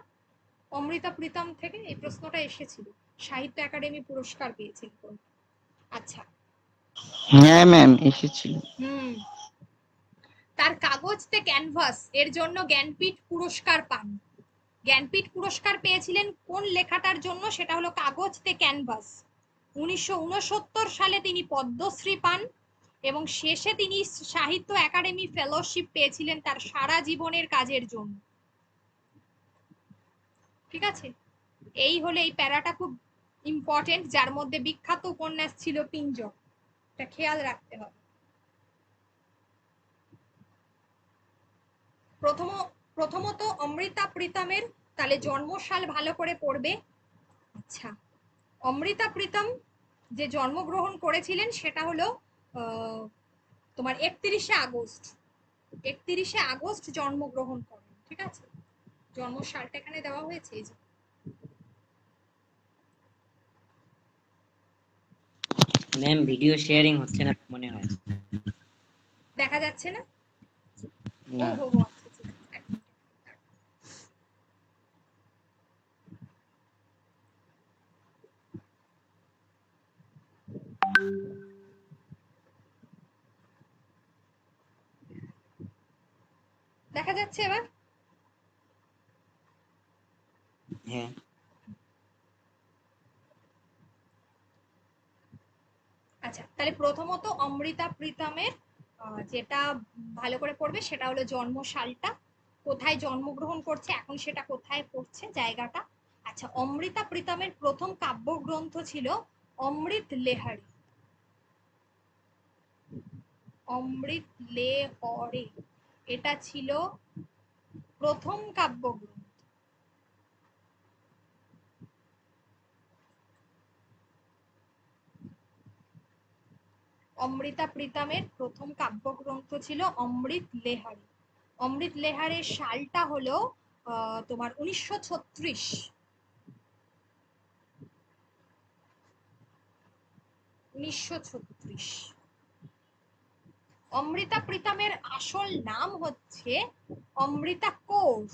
Speaker 1: অমৃতা প্রীতম থেকে এই প্রশ্নটা এসেছিল, সাহিত্য একাডেমি পুরস্কার পেয়েছিল। আচ্ছা,
Speaker 3: হ্যাঁ ম্যাম এসেছিল।
Speaker 1: তার কাগজতে ক্যানভাস এর জন্য জ্ঞানপীঠ পুরস্কার পান। জ্ঞানপীঠ পুরস্কার পেয়েছিলেন কোন লেখাটার জন্য, সেটা হলো কাগজতে ক্যানভাস। 1969 সালে তিনি পদ্মশ্রী পান, এবং শেষে তিনি সাহিত্য একাডেমি ফেলোশিপ পেয়েছিলেন তার সারা জীবনের কাজের জন্য, ঠিক আছে। এই হলে এই প্যারাটা খুব ইম্পর্টেন্ট, যার মধ্যে বিখ্যাত উপন্যাস ছিল পিঞ্জর, এটা খেয়াল রাখতে হবে। প্রথমত অমৃতা প্রীতমের তাহলে জন্মসাল ভালো করে পড়বে। আচ্ছা, অমৃতা প্রীতম যে জন্মগ্রহণ করেছিলেন সেটা হলো তোমার 31শে আগস্ট, 31শে আগস্ট জন্মগ্রহণ করেন, ঠিক আছে। জন্মসালটা এখানে দেওয়া হয়েছে, এই যে
Speaker 4: ম্যাম ভিডিও শেয়ারিং হচ্ছে না মনে হয়।
Speaker 1: দেখা যাচ্ছে না? ও
Speaker 3: না
Speaker 1: হো হো, আচ্ছা ঠিক আছে, এক মিনিট। দেখা যাচ্ছে এবার?
Speaker 4: হ্যাঁ
Speaker 1: আচ্ছা, তাহলে প্রথমত অমৃতা প্রীতমের যেটা ভালো করে পড়বে সেটা হলো জন্ম সালটা, কোথায় জন্মগ্রহণ করছে, এখন সেটা কোথায় পড়ছে জায়গাটা। আচ্ছা, অমৃতা প্রীতমের প্রথম কাব্যগ্রন্থ ছিল অমৃত লেহারি। অমৃত লেহরে, এটা ছিল প্রথম কাব্যগ্রন্থ। অমৃতা প্রীতমের প্রথম কাব্যগ্রন্থ ছিল অমৃত লেহারি। অমৃত লেহারের সালটা হলো তোমার 1936। অমৃতা প্রীতমের আসল নাম হচ্ছে অমৃতা কৌর।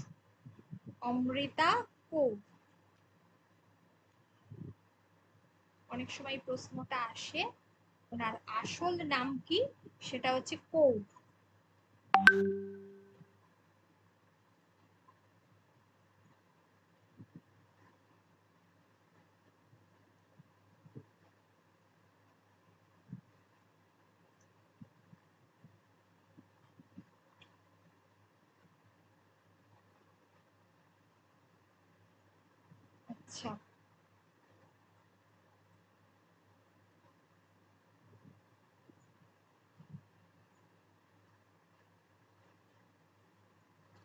Speaker 1: অমৃতা কৌর। অনেক সময় প্রশ্নটা আসে, ওনার আসল নাম কি, সেটা হচ্ছে কৌর। আচ্ছা,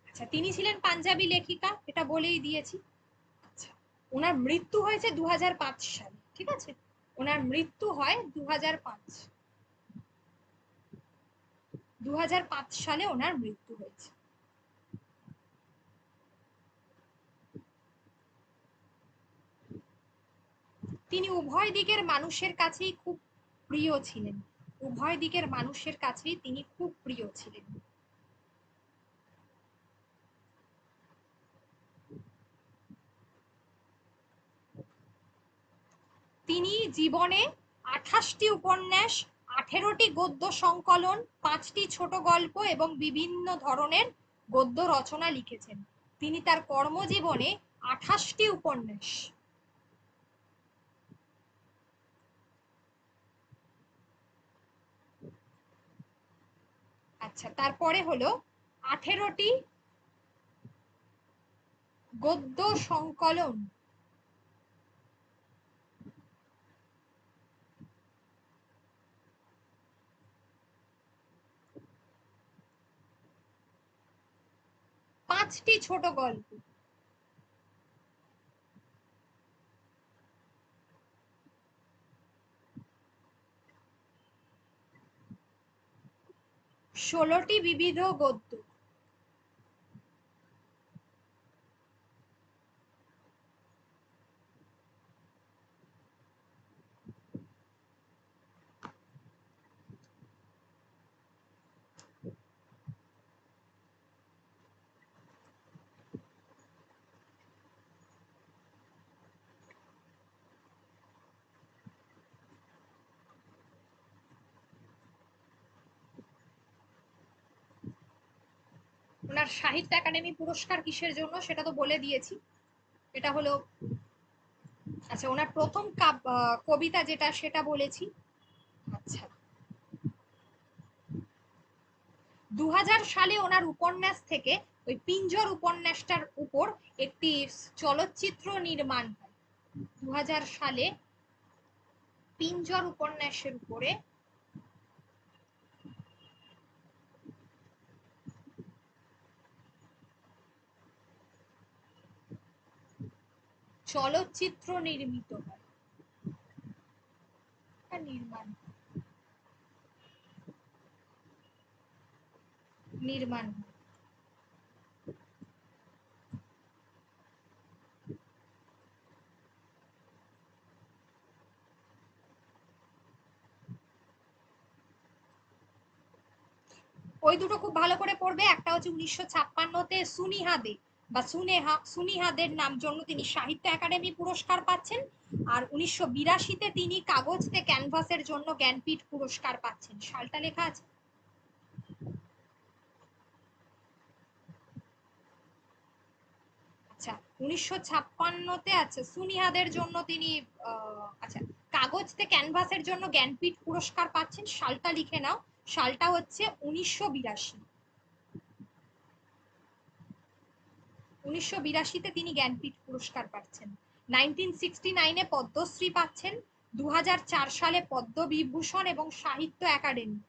Speaker 1: আচ্ছা, তিনি ছিলেন পাঞ্জাবি লেখিকা, এটা বলেই দিয়েছি। আচ্ছা, ওনার মৃত্যু হয়েছে 2005 সালে, ঠিক আছে? ওনার মৃত্যু হয় 2005। 2005 সালে ওনার মৃত্যু হয়েছে। তিনি উভয় দিকের মানুষের কাছেই খুব প্রিয় ছিলেন। উভয় দিকের মানুষের কাছেই তিনি খুব প্রিয় ছিলেন। তিনি জীবনে 28টি উপন্যাস, 18টি গদ্য সংকলন, 5টি ছোট গল্প এবং বিভিন্ন ধরনের গদ্য রচনা লিখেছেন। তিনি তার কর্মজীবনে 28টি উপন্যাস, আচ্ছা, তারপরে হলো 18টি গদ্য সংকলন, 5টি ছোট গল্প, 16টি বিবিধ গদ্য, ওনার সাহিত্য একাডেমি পুরস্কার কিসের জন্য সেটা তো বলে দিয়েছি, এটা হলো, আচ্ছা, ওনার প্রথম কবিতা যেটা সেটা বলেছি। আচ্ছা, 2000 সালে ওনার উপন্যাস থেকে ওই পিঞ্জর উপন্যাসটার উপর একটি চলচ্চিত্র নির্মাণ হয়। 2000 সালে পিঞ্জর উপন্যাসের উপরে চলচ্চিত্র নির্মিত হয়, নির্মাণ নির্মাণ হয়। ওই দুটো খুব ভালো করে পড়বে। একটা হচ্ছে 1956-তে সুনিহা দে বা সুনিহা দের নাম জন্য তিনি সাহিত্য একাডেমি পুরস্কার পাচ্ছেন, আর 1982-তে তিনি কাগজতে ক্যানভাসের জন্য জ্ঞানপীঠ পুরস্কার পাচ্ছেন। সালটা লেখা আছে। আচ্ছা, 1956-তে আছে সুনিহাদের জন্য তিনি আচ্ছা, কাগজতে ক্যানভাসের জন্য জ্ঞানপীঠ পুরস্কার পাচ্ছেন। সালটা লিখে নাও, সালটা হচ্ছে 1982। 1982-তে তিনি জ্ঞানপীঠ পুরস্কার পাচ্ছেন। 1969-এ পদ্মশ্রী পাচ্ছেন, 2004 সালে পদ্মবিভূষণ এবং সাহিত্য একাডেমি।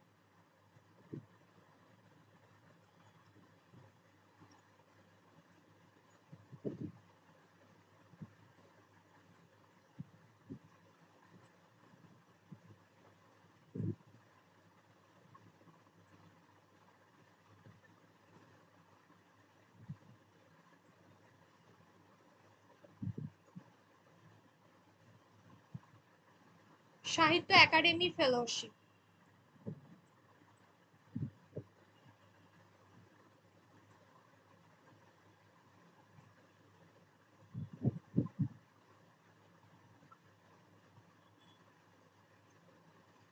Speaker 1: সাহিত্য একাডেমি ফেলোশিপ।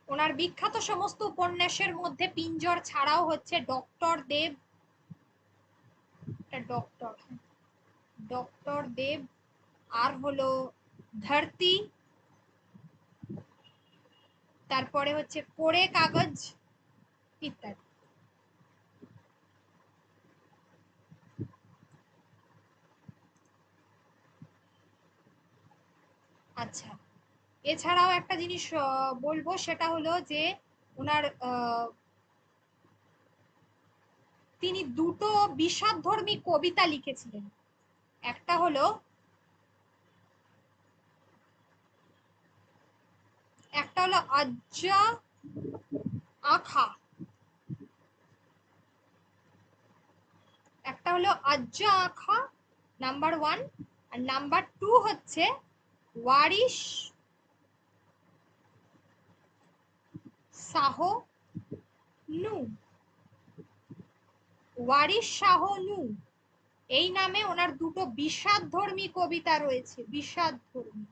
Speaker 1: ওনার বিখ্যাত সমস্ত উপন্যাসের মধ্যে পিঞ্জর ছাড়াও হচ্ছে ডক্টর দেব, ডক্টর দেব, আর হলো ধরতি, তারপরে হচ্ছে কোরে কাগজ ইত্যাদি। আচ্ছা, এছাড়াও একটা জিনিস বলবো, সেটা হলো যে ওনার তিনি দুটো বিষাদধর্মী কবিতা লিখেছিলেন। একটা হলো আজ্জা আখা, একটা হলো আজ্জা আখা নাম্বার 1, আর নাম্বার 2 হচ্ছে ওয়ারিশ শাহ নূ। ওয়ারিশ শাহ নূ এই নামে ওনার দুটো বিষাদধর্মী কবিতা রয়েছে। বিষাদধর্মী।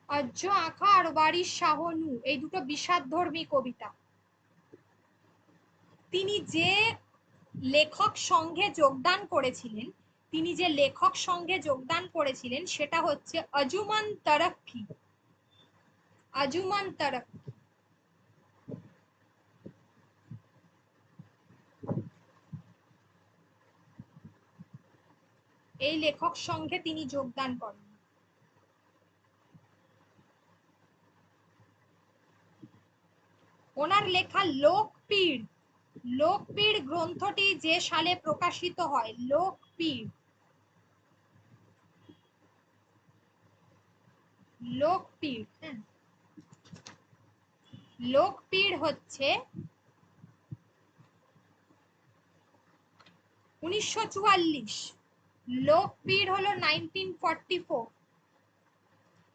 Speaker 1: আজ্জ আঁখা আর ওয়ারিশ শাহ নূ এই দুটো বিষাদধর্মী কবিতা। তিনি যে লেখক সংঘে যোগদান করেছিলেন, সেটা হচ্ছে আজুমান তারাক্কি। আজুমান তারাক্কি। এই লেখক সংঘে তিনি যোগদান করেন। ওনার লেখা লোকপীড়, লোকপীড় গ্রন্থটি যে সালে প্রকাশিত হয়, লোকপীড়, লোকপীড়, হ্যাঁ, লোকপীড় হচ্ছে 1944, লোকপীড় হলো 1944।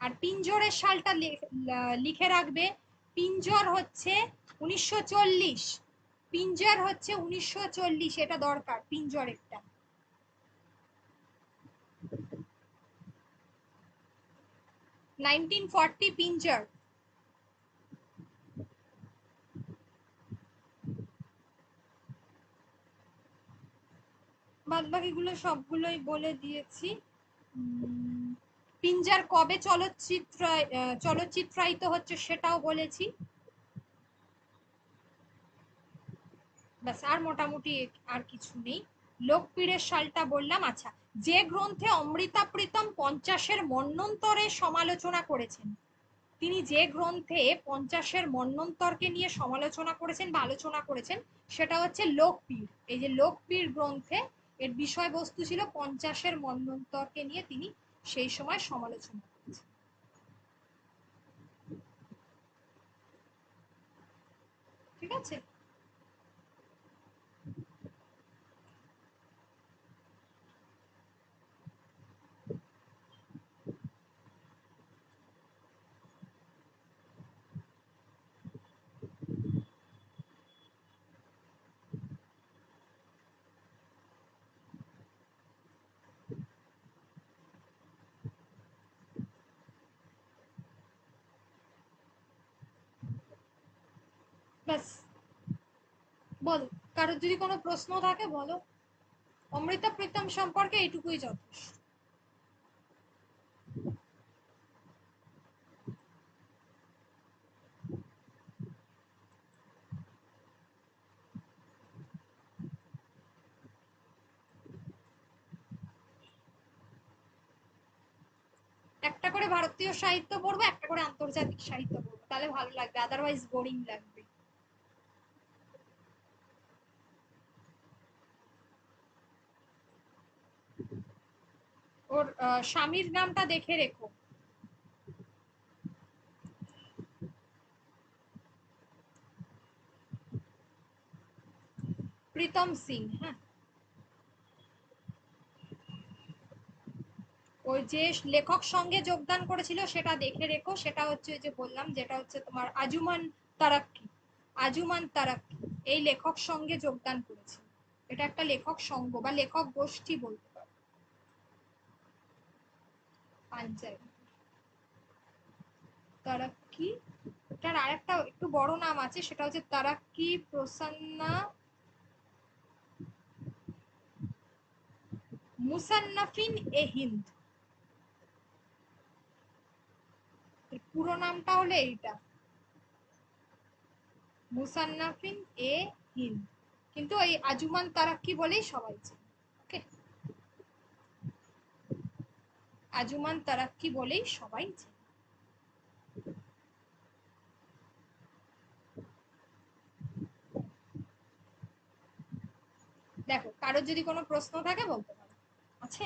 Speaker 1: আর পিঞ্জরের সালটা লিখে রাখবে, পিঞ্জর হচ্ছে 1940। পিঞ্জর হচ্ছে 1940, এটা দরকার, পিঞ্জর একটা। পিঞ্জর। বাদ বাকিগুলো সবগুলোই বলে দিয়েছি। পিঞ্জার কবে চলচ্চিত্রায়িত হচ্ছে সেটাও বলেছি। ব্যাস, আর মোটামুটি আর কিছু নেই। লোকপীড়ের সালটা বললাম। আচ্ছা, যে গ্রন্থে অমৃতা প্রীতম 50-এর মন্বন্তরে সমালোচনা করেছেন, তিনি যে গ্রন্থে 50-এর মন্বন্তরকে নিয়ে সমালোচনা করেছেন বা আলোচনা করেছেন, সেটা হচ্ছে লোকপীড়। এই যে লোকপীড় গ্রন্থে এর বিষয়বস্তু ছিল 50-এর মন্বন্তরকে নিয়ে তিনি সেই সময় সমালোচনা করেছেন। ঠিক আছে? ব্যাস, বলো, কারোর যদি কোনো প্রশ্ন থাকে বলো। অমৃতা প্রীতম সম্পর্কে এইটুকুই যথেষ্ট। একটা করে ভারতীয় সাহিত্য পড়বো, একটা করে আন্তর্জাতিক সাহিত্য পড়বো, তাহলে ভালো লাগবে, আদারওয়াইজ বোরিং লাগবে। ওর স্বামীর নামটা দেখে রেখো। প্রীতম সিং। হ্যাঁ, ওই যে লেখক সঙ্গে যোগদান করেছিল সেটা দেখে রেখো, সেটা হচ্ছে ওই যে বললাম, যেটা হচ্ছে তোমার আজুমান তারাক্কি। আজুমান তারাক্কি এই লেখক সঙ্গে যোগদান করেছিল। এটা একটা লেখক সংঘ বা লেখক গোষ্ঠী বলতে পারো, পাঞ্জাবি। তারাক্কি, এটার আরেকটা একটু বড় নাম আছে, সেটা হচ্ছে তারাক্কি প্রসন্না মুসান্নাফিন এ হিন্দ। পুরো নামটা হলো এইটা, মুসান্নাফিন এ হিন্দ, কিন্তু এই আজুমান তারাক্কি বলেই সবাই চেনে। ওকে, আজুমান তারাক্কি বলেই সবাই চেনে। দেখো, কারোর যদি কোনো প্রশ্ন থাকে বলতে পারো, আছে?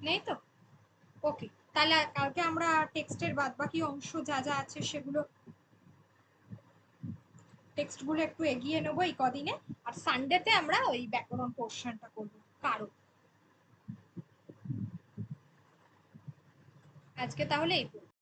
Speaker 1: নেই তো? ওকে, তাহলে কালকে আমরা টেক্সটের বাদ বাকি অংশ যা যা আছে সেগুলো, টেক্সটগুলো একটু এগিয়ে নেবো এই কদিনে। আর সানডেতে আমরা ওই ব্যাকরণ পোর্শনটা করবো। কারো আজকে তাহলে এই